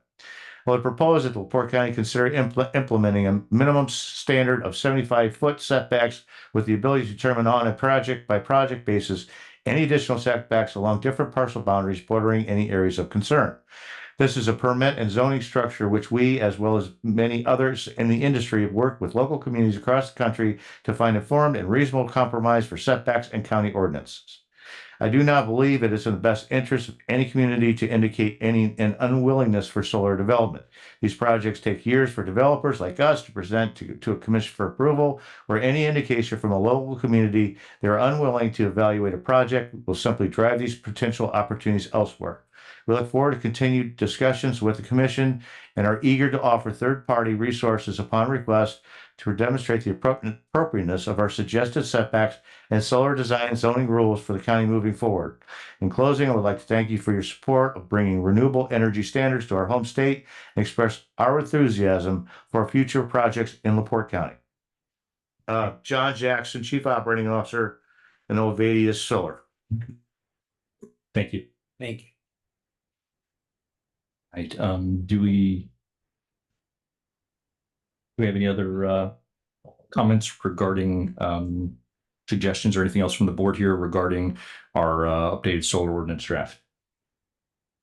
I would propose that LaPorte County consider implementing a minimum standard of 75-foot setbacks with the ability to determine on a project-by-project basis any additional setbacks along different parcel boundaries bordering any areas of concern. This is a permit and zoning structure which we, as well as many others in the industry, have worked with local communities across the country to find informed and reasonable compromise for setbacks and county ordinances. I do not believe it is in the best interest of any community to indicate an unwillingness for solar development. These projects take years for developers like us to present to a commission for approval, where any indication from a local community they are unwilling to evaluate a project will simply drive these potential opportunities elsewhere. We look forward to continued discussions with the commission and are eager to offer third-party resources upon request to demonstrate the appropriateness of our suggested setbacks and solar design zoning rules for the county moving forward. In closing, I would like to thank you for your support of bringing renewable energy standards to our home state and express our enthusiasm for future projects in LaPorte County. John Jackson, Chief Operating Officer, Innovatius Solar. Thank you. Thank you. Right. Do we have any other comments regarding suggestions or anything else from the board here regarding our updated solar ordinance draft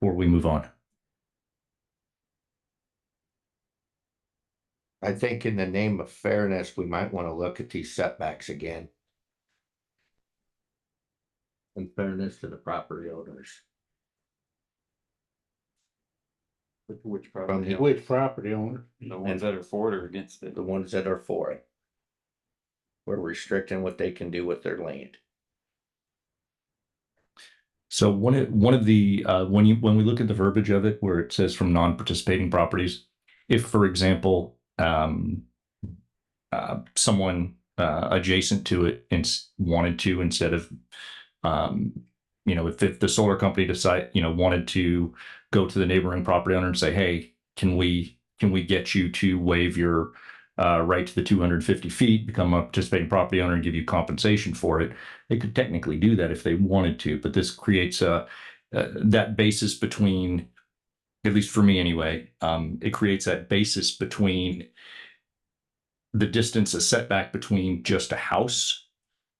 before we move on? I think in the name of fairness, we might want to look at these setbacks again. In fairness to the property owners. Which property owner? The ones that are for it or against it? The ones that are for it. We're restricting what they can do with their land. So one of the when we look at the verbiage of it, where it says from non-participating properties, if for example someone adjacent to it wanted to, instead of if the solar company wanted to go to the neighboring property owner and say, hey, can we get you to waive your right to the 250 feet, become a participating property owner and give you compensation for it, they could technically do that if they wanted to. But this creates that basis between, at least for me anyway, it creates that basis between the distance, a setback between just a house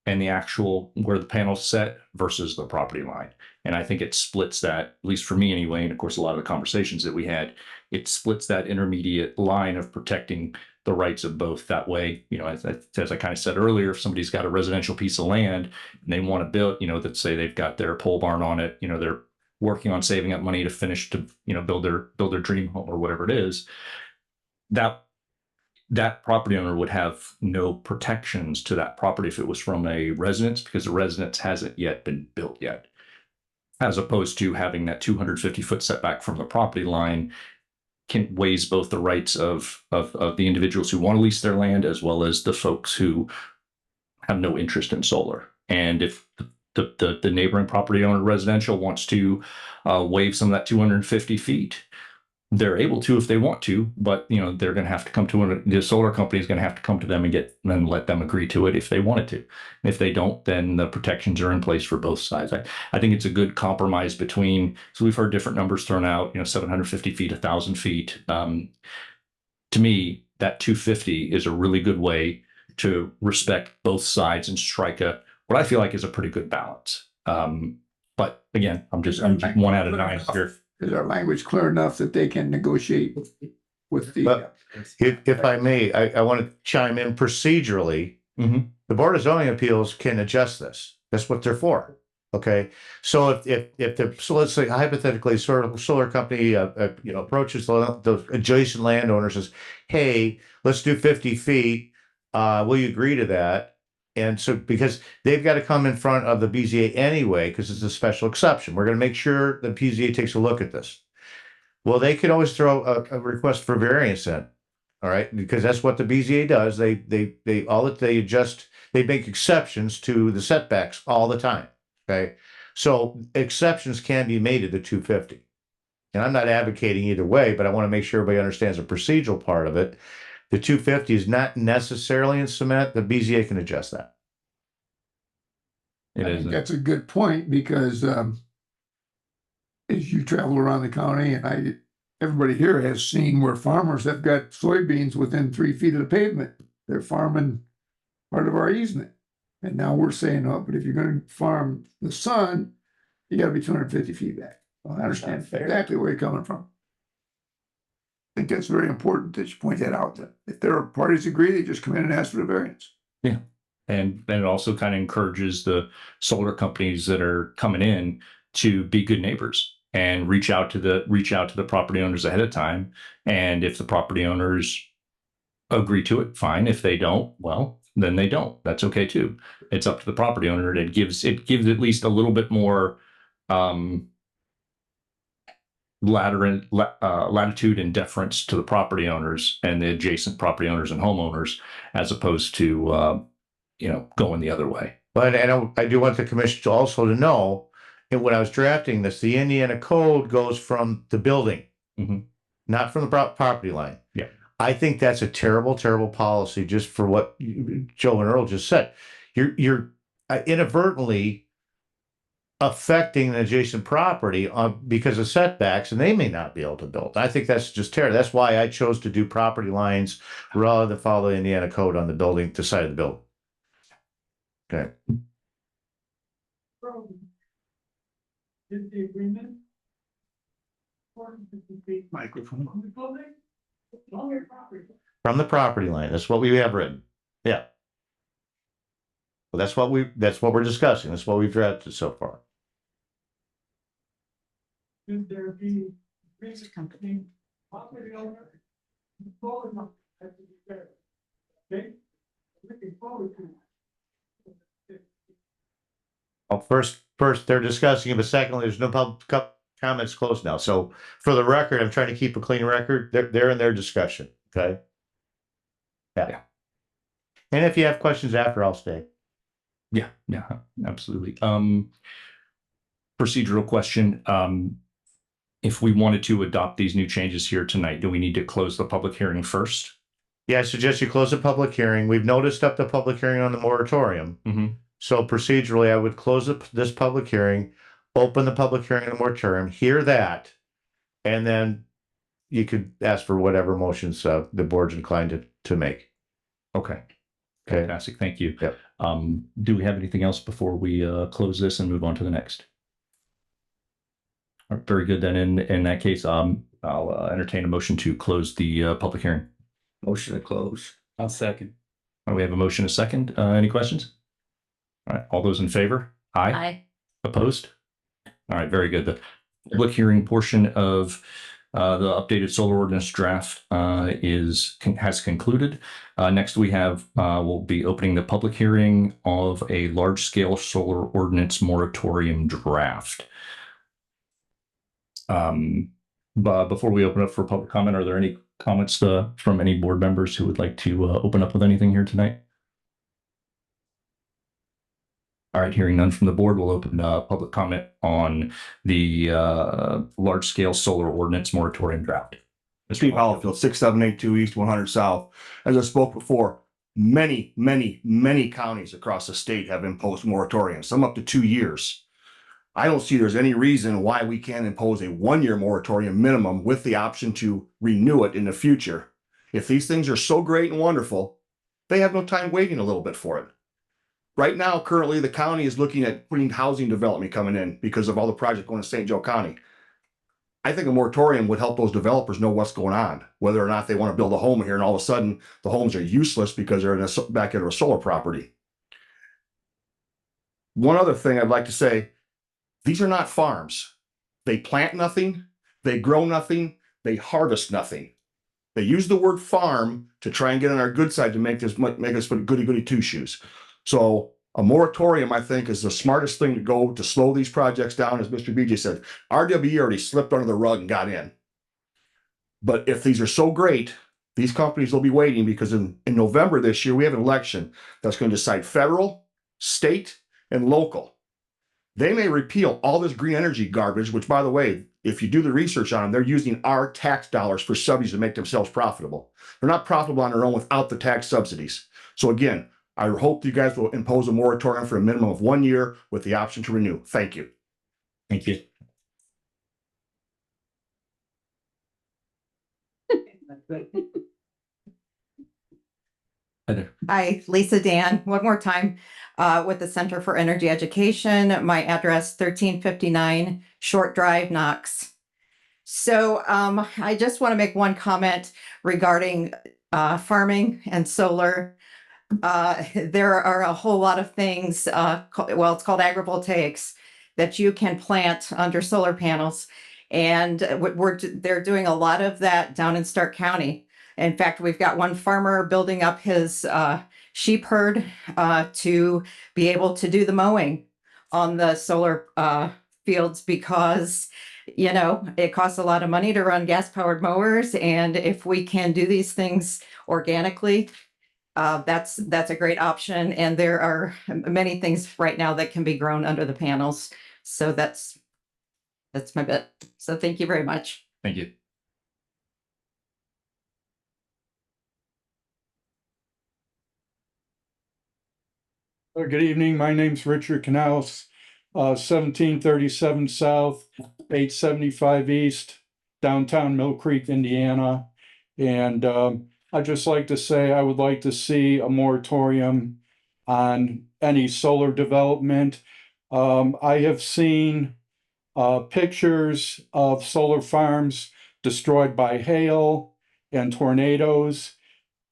and the actual where the panel's set versus the property line. And I think it splits that, at least for me anyway, and of course a lot of the conversations that we had, it splits that intermediate line of protecting the rights of both. That way, as I kind of said earlier, if somebody's got a residential piece of land and they want to build, that say they've got their pole barn on it, they're working on saving up money to finish to, build their dream home or whatever it is, that property owner would have no protections to that property if it was from a residence, because the residence hasn't yet been built yet, as opposed to having that 250-foot setback from the property line weighs both the rights of the individuals who want to lease their land as well as the folks who have no interest in solar. And if the neighboring property owner residential wants to waive some of that 250 feet, they're able to if they want to, but they're going to have to come to the solar company is going to have to come to them and let them agree to it if they wanted to. And if they don't, then the protections are in place for both sides. I think it's a good compromise between. So we've heard different numbers thrown out. 750 feet, 1,000 feet. To me, that 250 is a really good way to respect both sides and strike what I feel like is a pretty good balance. But again, I'm just 1 out of 9 here. Is our language clear enough that they can negotiate with the? If I may, I want to chime in procedurally. Mm-hmm. The Board of Zoning Appeals can adjust this. That's what they're for. Okay. So so let's say hypothetically, solar company, approaches the adjacent landowner, says, hey, let's do 50 feet. Will you agree to that? And so, because they've got to come in front of the BZA anyway, because it's a special exception. We're going to make sure the BZA takes a look at this. Well, they could always throw a request for variance in. All right, because that's what the BZA does. They make exceptions to the setbacks all the time. Okay, so exceptions can be made to the 250. And I'm not advocating either way, but I want to make sure everybody understands the procedural part of it. The 250 is not necessarily in cement. The BZA can adjust that. I think that's a good point, because as you travel around the county, and everybody here has seen where farmers have got soybeans within 3 feet of the pavement. They're farming part of our easement. And now we're saying, oh, but if you're going to farm the sun, you got to be 250 feet back. Well, I understand exactly where you're coming from. I think that's very important that you point that out. That if there are parties agree, they just come in and ask for the variance. Yeah. And it also kind of encourages the solar companies that are coming in to be good neighbors and reach out to the property owners ahead of time. And if the property owners agree to it, fine. If they don't, well, then they don't. That's okay too. It's up to the property owner. It gives at least a little bit more latitude and deference to the property owners and the adjacent property owners and homeowners, as opposed to going the other way. But I do want the commission to also to know, and when I was drafting this, the Indiana code goes from the building, not from the property line. Yeah. I think that's a terrible, terrible policy, just for what Joe and Earl just said. You're inadvertently affecting the adjacent property because of setbacks, and they may not be able to build. I think that's just terrible. That's why I chose to do property lines rather than follow the Indiana code on the building, the side of the building. Okay. Is the agreement? Microphone. From the property line. That's what we have written. Yeah. Well, that's what we're discussing. That's what we've drafted so far. Should there be company property owner? Okay. Looking forward to it. Well, first they're discussing it, but secondly, there's no public comments closed now. So for the record, I'm trying to keep a clean record. They're in their discussion. Okay. Yeah. And if you have questions after, I'll stay. Yeah, absolutely. Procedural question. If we wanted to adopt these new changes here tonight, do we need to close the public hearing first? Yeah, I suggest you close the public hearing. We've noticed up the public hearing on the moratorium. Mm-hmm. So procedurally, I would close this public hearing, open the public hearing on the moratorium, hear that, and then you could ask for whatever motions the board's inclined to make. Okay. Okay. Fantastic. Thank you. Yep. Do we have anything else before we close this and move on to the next? All right, very good. Then in that case, I'll entertain a motion to close the public hearing. Motion to close. I'll second. All right, we have a motion, a second. Any questions? All right, all those in favor? Aye. Aye. Opposed? All right, very good. The public hearing portion of the updated solar ordinance draft has concluded. Next, we'll be opening the public hearing of a large-scale solar ordinance moratorium draft. But before we open up for public comment, are there any comments from any board members who would like to open up with anything here tonight? All right, hearing none from the board, we'll open public comment on the large-scale solar ordinance moratorium draft. Steve Hollifield, 6782 East, 100 South. As I spoke before, many counties across the state have imposed moratoriums, some up to 2 years. I don't see there's any reason why we can't impose a 1-year moratorium minimum with the option to renew it in the future. If these things are so great and wonderful, they have no time waiting a little bit for it. Right now, currently, the county is looking at putting housing development coming in because of all the projects going to St. Joe County. I think a moratorium would help those developers know what's going on, whether or not they want to build a home here and all of a sudden the homes are useless because they're in the backyard of a solar property. One other thing I'd like to say, these are not farms. They plant nothing, they grow nothing, they harvest nothing. They use the word farm to try and get on our good side to make us put goody two shoes. So a moratorium, I think, is the smartest thing to go to slow these projects down. As Mr. BJ said, RWE already slipped under the rug and got in. But if these are so great, these companies will be waiting because in November this year, we have an election that's going to decide federal, state, and local. They may repeal all this green energy garbage, which, by the way, if you do the research on them, they're using our tax dollars for subsidies to make themselves profitable. They're not profitable on their own without the tax subsidies. So again, I hope you guys will impose a moratorium for a minimum of 1 year with the option to renew. Thank you. Thank you. Heather. Hi, Lisa Dan, one more time, with the Center for Energy Education. My address 1359 Short Drive, Knox. So I just want to make one comment regarding farming and solar. There are a whole lot of things, it's called agrivoltaics, that you can plant under solar panels. And they're doing a lot of that down in Stark County. In fact, we've got one farmer building up his sheep herd to be able to do the mowing on the solar fields because, you know, it costs a lot of money to run gas-powered mowers. And if we can do these things organically, that's a great option. And there are many things right now that can be grown under the panels. So that's my bit. So thank you very much. Thank you. Good evening. My name's Richard Canals, 1737 South, 875 East, downtown Mill Creek, Indiana. And I'd just like to say I would like to see a moratorium on any solar development. I have seen pictures of solar farms destroyed by hail and tornadoes.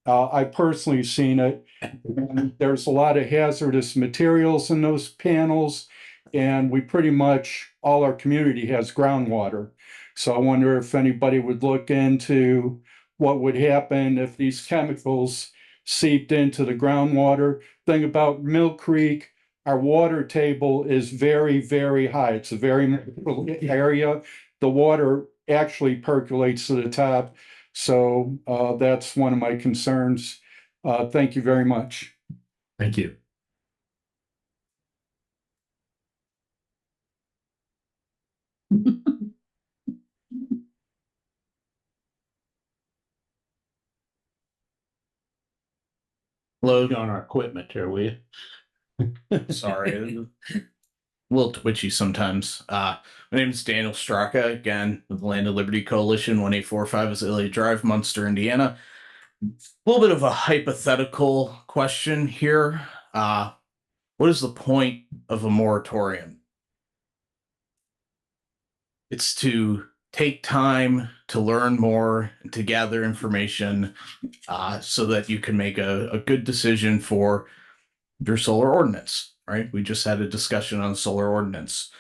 I personally seen it. And there's a lot of hazardous materials in those panels. And we pretty much, all our community has groundwater. So I wonder if anybody would look into what would happen if these chemicals seeped into the groundwater. Thing about Mill Creek, our water table is very, very high. It's a very area. The water actually percolates to the top. So that's one of my concerns. Thank you very much. Thank you. Load on our equipment here, will you? Sorry. A little twitchy sometimes. My name is Daniel Straka, again, with the Land of Liberty Coalition, 1845 Azalea Drive, Munster, Indiana. A little bit of a hypothetical question here. What is the point of a moratorium? It's to take time to learn more and to gather information so that you can make a good decision for your solar ordinance, right? We just had a discussion on the solar ordinance.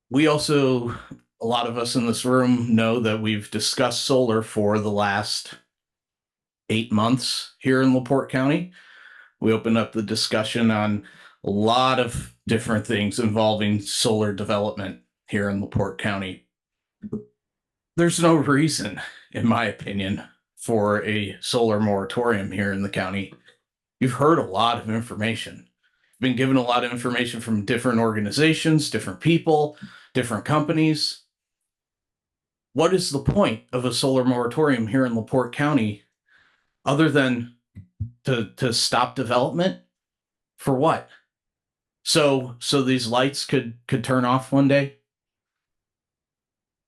We also, a lot of us in this room know that we've discussed solar for the last 8 months here in LaPorte County. We opened up the discussion on a lot of different things involving solar development here in LaPorte County. There's no reason, in my opinion, for a solar moratorium here in the county. You've heard a lot of information. You've been given a lot of information from different organizations, different people, different companies. What is the point of a solar moratorium here in LaPorte County other than to stop development? For what? So these lights could turn off one day?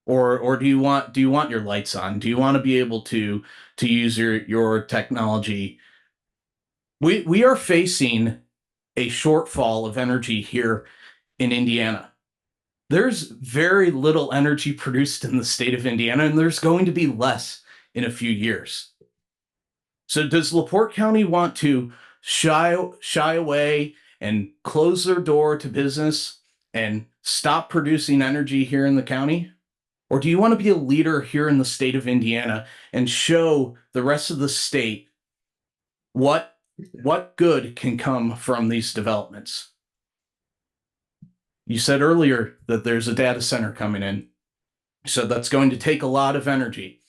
Or do you want your lights on? Do you want to be able to use your technology? We are facing a shortfall of energy here in Indiana. There's very little energy produced in the state of Indiana, and there's going to be less in a few years. So does LaPorte County want to shy away and close their door to business and stop producing energy here in the county? Or do you want to be a leader here in the state of Indiana and show the rest of the state what good can come from these developments? You said earlier that there's a data center coming in. So that's going to take a lot of energy.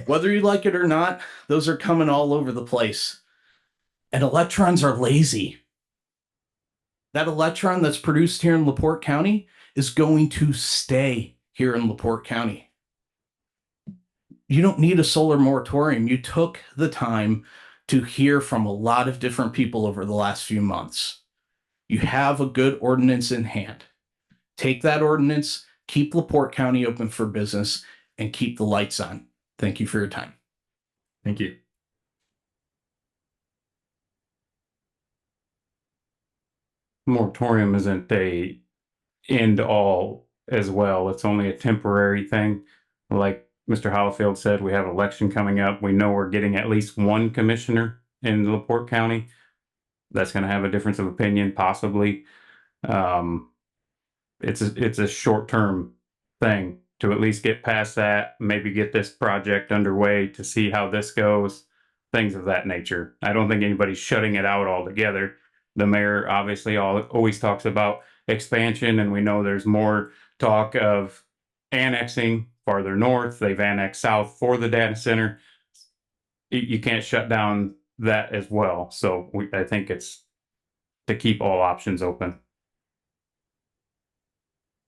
Whether you like it or not, those are coming all over the place. And electrons are lazy. That electron that's produced here in LaPorte County is going to stay here in LaPorte County. You don't need a solar moratorium. You took the time to hear from a lot of different people over the last few months. You have a good ordinance in hand. Take that ordinance, keep LaPorte County open for business, and keep the lights on. Thank you for your time. Thank you. Moratorium isn't a end all as well. It's only a temporary thing. Like Mr. Hollifield said, we have an election coming up. We know we're getting at least one commissioner in LaPorte County. That's going to have a difference of opinion, possibly. It's a short-term thing to at least get past that, maybe get this project underway to see how this goes, things of that nature. I don't think anybody's shutting it out altogether. The mayor obviously always talks about expansion, and we know there's more talk of annexing farther north. They've annexed south for the data center. You can't shut down that as well. So I think it's to keep all options open.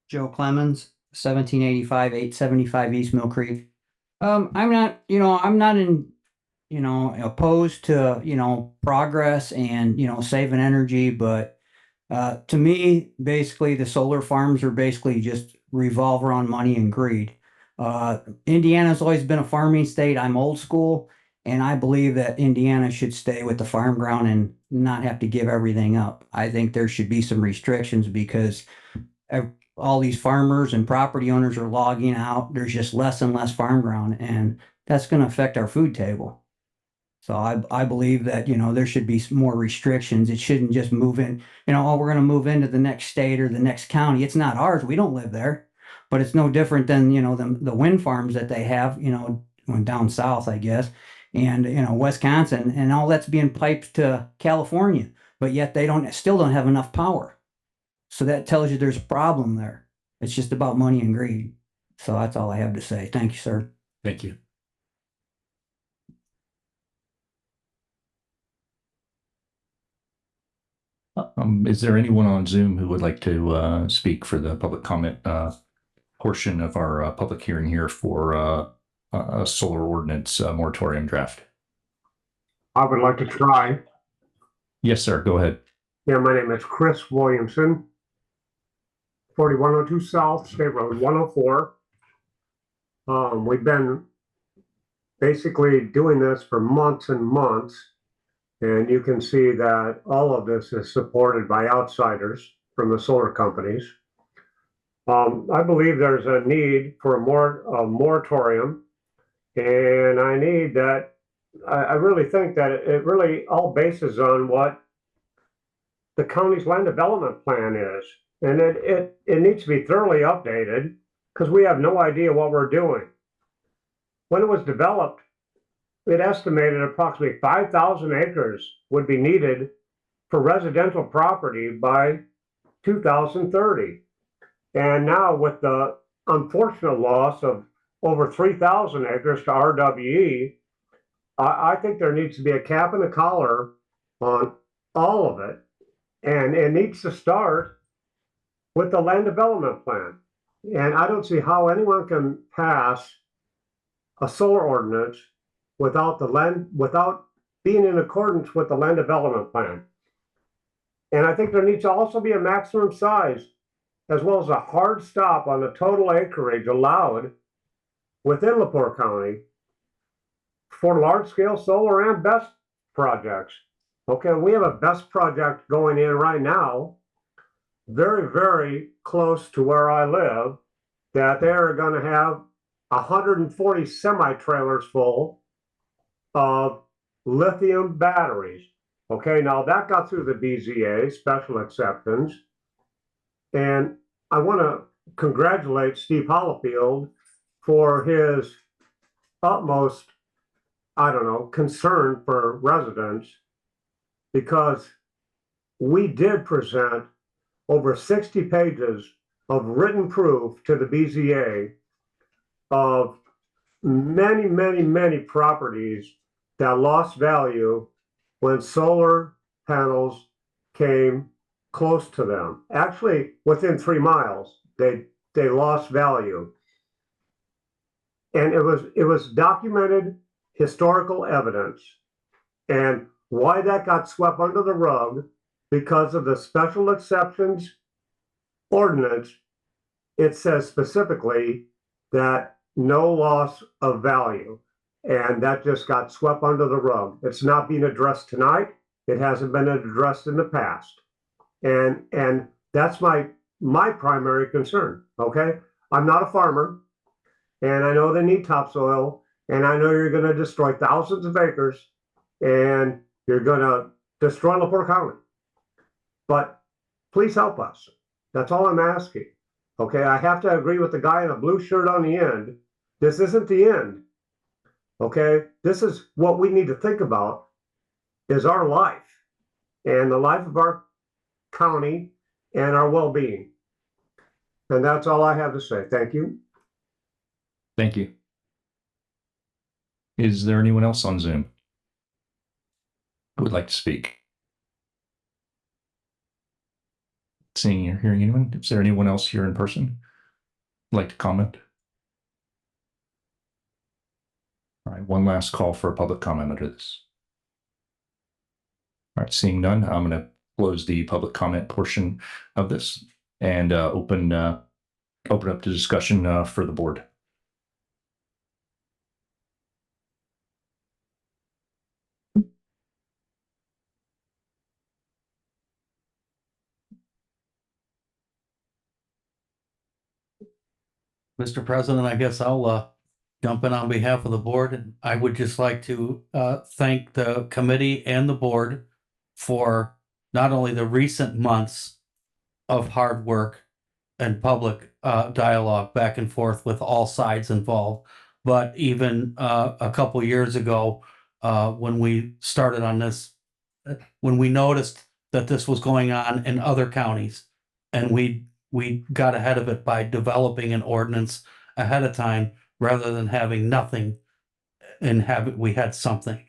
Joe Clemens, 1785, 875 East Mill Creek. I'm not opposed to, progress and, saving energy, but to me, basically the solar farms are basically just revolve around money and greed. Indiana's always been a farming state. I'm old school, and I believe that Indiana should stay with the farm ground and not have to give everything up. I think there should be some restrictions because all these farmers and property owners are logging out. There's just less and less farm ground, and that's going to affect our food table. So I believe that, there should be more restrictions. It shouldn't just move in, oh, we're going to move into the next state or the next county. It's not ours. We don't live there, but it's no different than, the wind farms that they have, going down south, I guess, and, Wisconsin, and all that's being piped to California, but yet they still don't have enough power. So that tells you there's a problem there. It's just about money and greed. So that's all I have to say. Thank you, sir. Thank you. Is there anyone on Zoom who would like to speak for the public comment portion of our public hearing here for a solar ordinance moratorium draft? I would like to try. Yes, sir. Go ahead. Yeah, my name is Chris Williamson, 4102 South State Road 104. We've been basically doing this for months and months, and you can see that all of this is supported by outsiders from the solar companies. I believe there's a need for a moratorium, and I really think that it really all bases on what the county's land development plan is. And it needs to be thoroughly updated because we have no idea what we're doing. When it was developed, it estimated approximately 5,000 acres would be needed for residential property by 2030. And now with the unfortunate loss of over 3,000 acres to RWE, I think there needs to be a cap and a collar on all of it. And it needs to start with the land development plan. And I don't see how anyone can pass a solar ordinance without being in accordance with the land development plan. And I think there needs to also be a maximum size as well as a hard stop on the total acreage allowed within LaPorte County for large-scale solar and BESS projects. Okay, we have a BESS project going in right now, very, very close to where I live, that they're going to have 140 semi-trailers full of lithium batteries. Okay, now that got through the BZA, special acceptance. And I want to congratulate Steve Hollifield for his utmost, concern for residents, because we did present over 60 pages of written proof to the BZA of many, many, many properties that lost value when solar panels came close to them. Actually, within 3 miles, they lost value. And it was documented historical evidence. And why that got swept under the rug, because of the special exceptions ordinance, it says specifically that no loss of value. And that just got swept under the rug. It's not being addressed tonight. It hasn't been addressed in the past. And that's my primary concern. Okay. I'm not a farmer, and I know they need topsoil, and I know you're going to destroy thousands of acres, and you're going to destroy LaPorte County. But please help us. That's all I'm asking. Okay, I have to agree with the guy in a blue shirt on the end. This isn't the end. Okay, this is what we need to think about is our life and the life of our county and our well-being. And that's all I have to say. Thank you. Thank you. Is there anyone else on Zoom who would like to speak? Seeing or hearing anyone? Is there anyone else here in person who'd like to comment? All right, one last call for a public comment under this. All right, seeing none, I'm going to close the public comment portion of this and open up the discussion for the board. Mr. President, I guess I'll jump in on behalf of the board. I would just like to thank the committee and the board for not only the recent months of hard work and public dialogue back and forth with all sides involved, but even a couple years ago, when we started on this, when we noticed that this was going on in other counties, and we got ahead of it by developing an ordinance ahead of time rather than having nothing and we had something.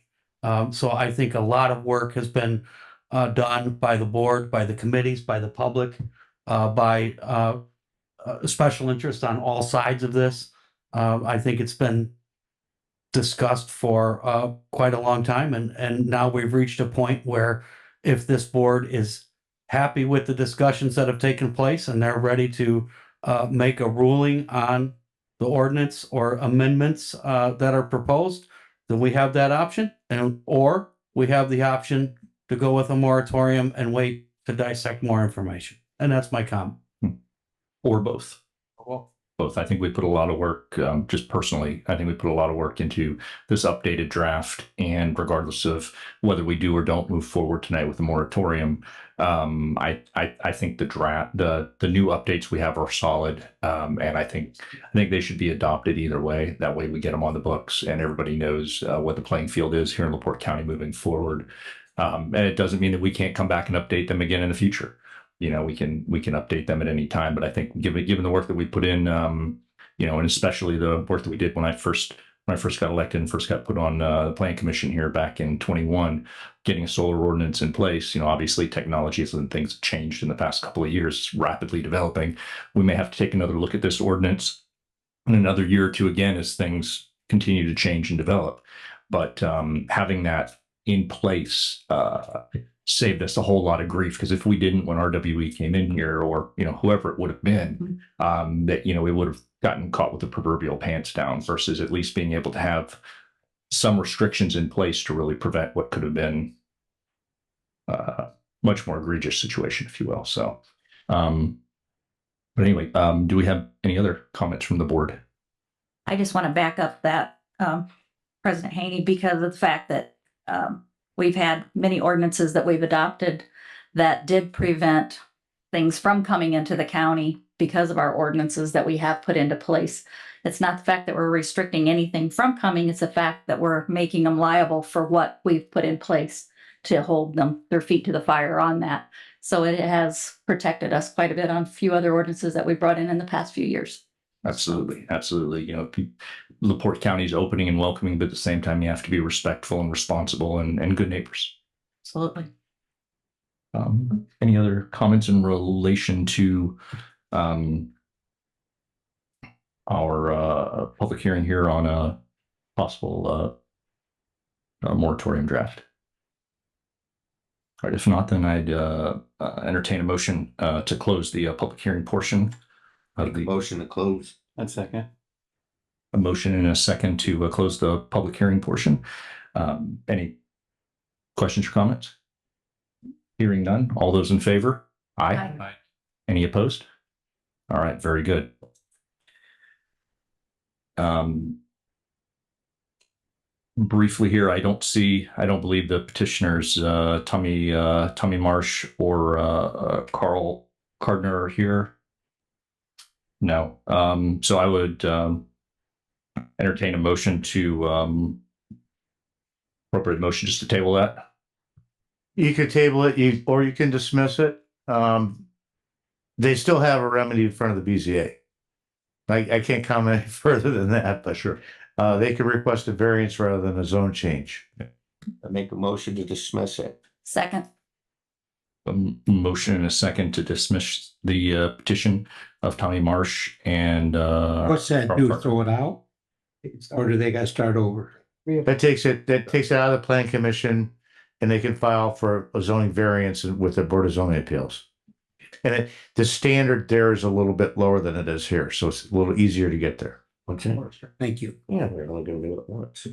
So I think a lot of work has been done by the board, by the committees, by the public, by special interest on all sides of this. I think it's been discussed for quite a long time, and now we've reached a point where if this board is happy with the discussions that have taken place and they're ready to make a ruling on the ordinance or amendments that are proposed, then we have that option, or we have the option to go with a moratorium and wait to dissect more information. And that's my comment. Or both. Both. I think we put a lot of work, just personally, I think we put a lot of work into this updated draft. And regardless of whether we do or don't move forward tonight with the moratorium, I think the new updates we have are solid. And I think they should be adopted either way. That way we get them on the books and everybody knows what the playing field is here in LaPorte County moving forward. And it doesn't mean that we can't come back and update them again in the future. You know, we can update them at any time, but I think given the work that we put in, you know, and especially the work that we did when I first got elected and first got put on the Plan Commission here back in 21, getting a solar ordinance in place. You know, obviously technologies and things have changed in the past couple of years, rapidly developing. We may have to take another look at this ordinance in another year or two again as things continue to change and develop. But having that in place saved us a whole lot of grief, because if we didn't, when RWE came in here, or you know whoever it would have been, that you know we would have gotten caught with the proverbial pants down, versus at least being able to have some restrictions in place to really prevent what could have been much more egregious situation, if you will. So, but anyway, do we have any other comments from the board? I just want to back up that President Haney, because of the fact that we've had many ordinances that we've adopted that did prevent things from coming into the county because of our ordinances that we have put into place. It's not the fact that we're restricting anything from coming, it's the fact that we're making them liable for what we've put in place to hold their feet to the fire on that. So it has protected us quite a bit on a few other ordinances that we brought in the past few years. Absolutely. Absolutely. You know, LaPorte County is opening and welcoming, but at the same time, you have to be respectful and responsible and good neighbors. Absolutely. Any other comments in relation to our public hearing here on a possible moratorium draft? All right. If not, then I'd entertain a motion to close the public hearing portion. Motion to close. I'd second. A motion and a second to close the public hearing portion. Any questions or comments? Hearing none. All those in favor? Aye. Aye. Any opposed? All right. Very good. Briefly here, I don't believe the petitioners, Tommy Marsh or Carl Cardner are here. No. So I would entertain a motion to appropriate motion just to table that. You could table it, or you can dismiss it. They still have a remedy in front of the BZA. I can't comment any further than that, but sure. They could request a variance rather than a zone change. I make a motion to dismiss it. Second. A motion and a second to dismiss the petition of Tommy Marsh and What's that do? Throw it out? Or do they got to start over? That takes it out of the Plan Commission, and they can file for a zoning variance with the Board of Zoning Appeals. And the standard there is a little bit lower than it is here, so it's a little easier to get there. Okay. Thank you. Yeah, we're only gonna do it once.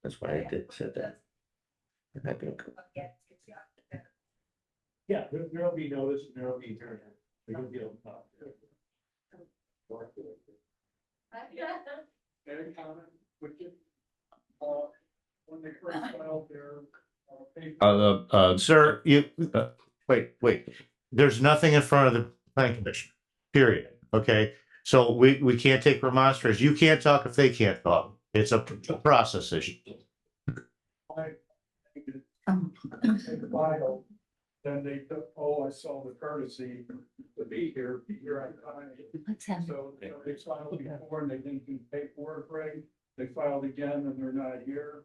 That's why I said that. Yeah, there'll be notice and there'll be hearing. You'll be able to talk. Sir, wait. There's nothing in front of the planning commission, period. Okay, so we can't take remonstrance. You can't talk if they can't talk. It's a process issue. Then they took, I saw the courtesy to be here on time. Let's have. So they filed before and they didn't do paperwork right. They filed again and they're not here.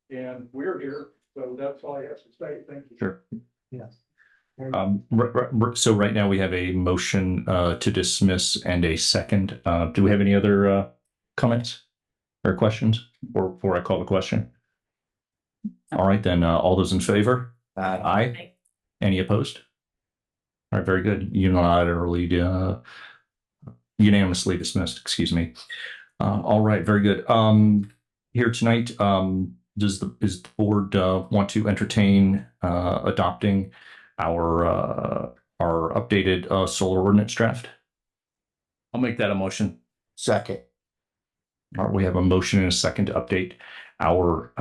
And we're here, so that's all I have to say. Thank you. Sure. Yes. So right now we have a motion to dismiss and a second. Do we have any other comments or questions before I call the question? All right, then all those in favor? Aye. Any opposed? All right, very good. Unanimously dismissed, excuse me. All right, very good. Here tonight, is the board want to entertain adopting our updated solar ordinance draft? I'll make that a motion. Second. All right, we have a motion and a second to update our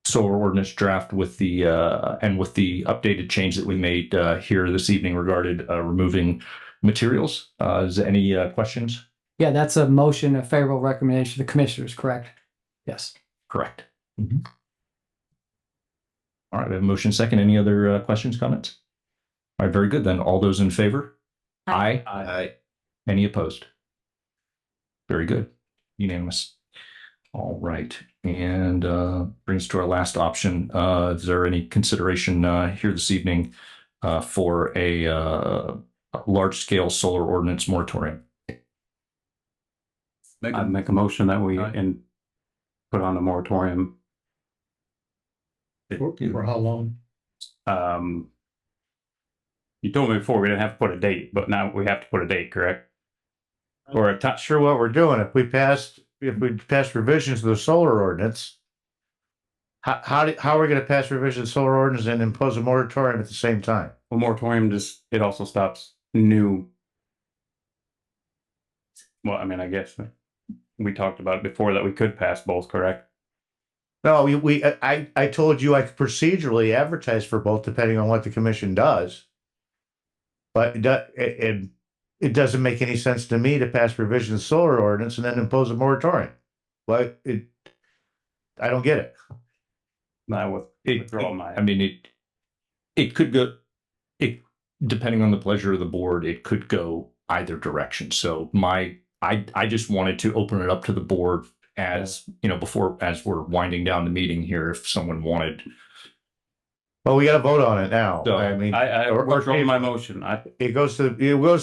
solar ordinance draft with the updated change that we made here this evening regarding removing materials. Is there any questions? Yeah, that's a motion, a favorable recommendation to the commissioners, correct? Yes. Correct. Mm-hmm. All right, we have a motion second. Any other questions, comments? All right, very good. Then all those in favor? Aye. Aye. Any opposed? Very good. Unanimous. All right. And brings us to our last option. Is there any consideration here this evening for a large-scale solar ordinance moratorium? I'd make a motion that we put on the moratorium. For how long? You told me before we didn't have to put a date, but now we have to put a date, correct? Or I'm not sure what we're doing. If we pass revisions to the solar ordinance, how are we going to pass revisions to the solar ordinance and impose a moratorium at the same time? Well, moratorium it also stops new. Well, I mean, I guess we talked about it before that we could pass both, correct? No, I told you I could procedurally advertise for both depending on what the commission does. But it doesn't make any sense to me to pass revisions to solar ordinance and then impose a moratorium. I don't get it. I withdraw my. I mean, it could go. Depending on the pleasure of the board, it could go either direction. So I just wanted to open it up to the board as as we're winding down the meeting here. If someone wanted. Well, we got to vote on it now. So, I mean, I withdraw my motion. It goes to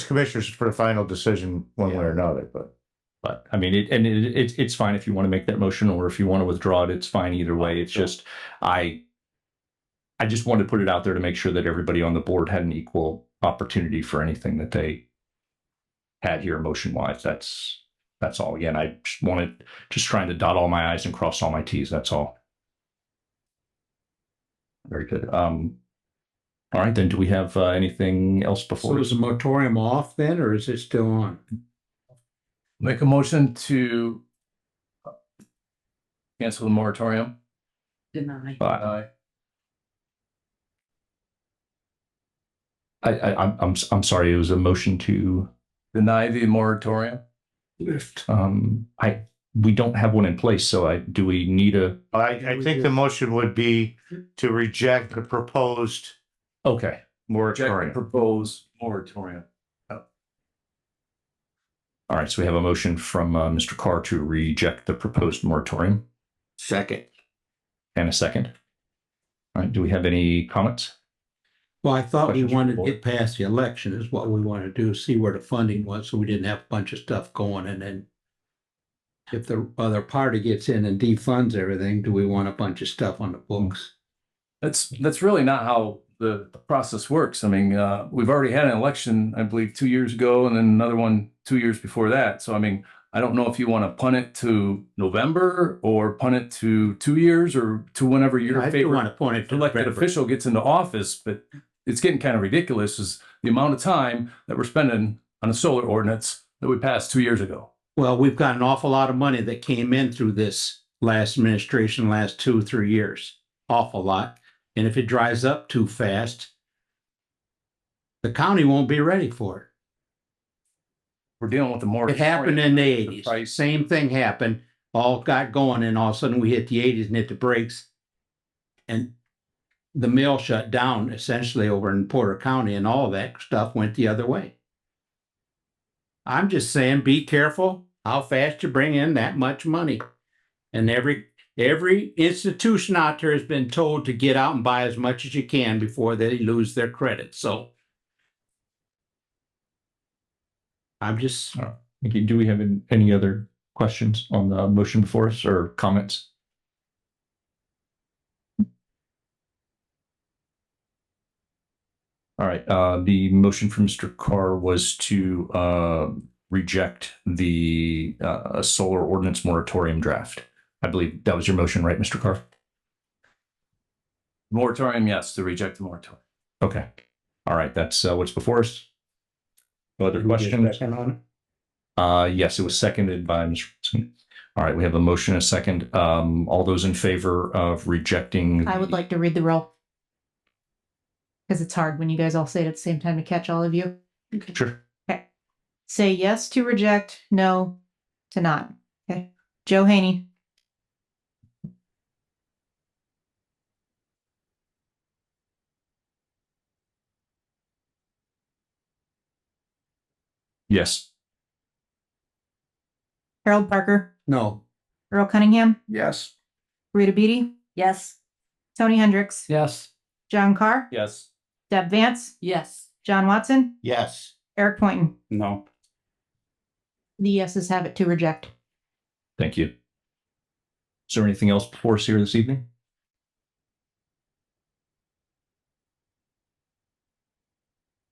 commissioners for the final decision one way or another. But I mean, it's fine if you want to make that motion, or if you want to withdraw it, it's fine either way. It's just I just wanted to put it out there to make sure that everybody on the board had an equal opportunity for anything that they had here motion wise. That's all. Again, I just trying to dot all my I's and cross all my T's. That's all. Very good. All right, then. Do we have anything else before? So is the moratorium off then, or is it still on? Make a motion to cancel the moratorium. Deny. I'm sorry. It was a motion to deny the moratorium. Lift. We don't have one in place, so do we need a? I think the motion would be to reject the proposed. Okay. Moratorium. Proposed moratorium. All right, so we have a motion from Mr. Carr to reject the proposed moratorium. Second. And a second. All right, do we have any comments? Well, I thought we Questions wanted to for get past the election is what we want to do, see where the funding was, so we didn't have a bunch of stuff going. And then if the other party gets in and defunds everything, do we want a bunch of stuff on the books? That's really not how the process works. I mean, we've already had an election, I believe, 2 years ago, and then another one 2 years before that. So, I mean, I don't know if you want to punt it to November or punt it to 2 years or to whenever your favorite elected official gets into office. But it's getting kind of ridiculous is the amount of time that we're spending on a solar ordinance that we passed 2 years ago. Well, we've got an awful lot of money that came in through this last administration, last 2 or 3 years. awful lot. And if it dries up too fast, the county won't be ready for it. We're dealing with the more. It happened in the eighties. Same thing happened. All got going and all of a sudden we hit the eighties and hit the brakes. And the mill shut down essentially over in Porter County and all that stuff went the other way. I'm just saying, be careful how fast you bring in that much money. And every institution out there has been told to get out and buy as much as you can before they lose their credit. So I'm just. Thank you. Do we have any other questions on the motion before us or comments? All right. The motion from Mr. Carr was to reject the solar ordinance moratorium draft. I believe that was your motion, right, Mr. Carr? Moratorium, yes, to reject the moratorium. Okay. All right. That's what's before us. No other questions? Yes, it was seconded by Mr. Wilson. All right. We have a motion and a second. All those in favor of rejecting. I would like to read the roll. Because it's hard when you guys all say it at the same time to catch all of you. Sure. Okay. Say yes to reject, no to not. Okay. Joe Haney. Yes. Harold Parker. No. Earl Cunningham. Yes. Rita Beatty. Yes. Tony Hendricks. Yes. John Carr. Yes. Deb Vance. Yes. John Watson. Yes. Eric Poynton. No. The yeses have it to reject. Thank you. Is there anything else before us here this evening?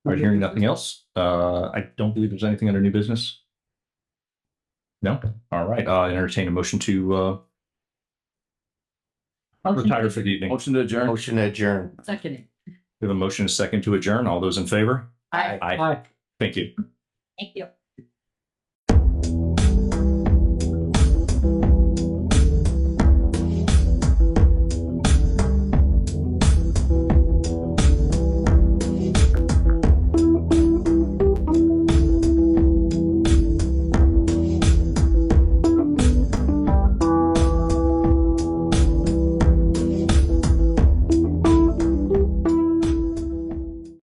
All right, hearing nothing else. I don't believe there's anything under new business. No? All right. Entertain a motion to retire for the evening. Motion to adjourn. Motion to adjourn. Second. We have a motion and a second to adjourn. All those in favor? Aye. Aye. Thank you. Thank you.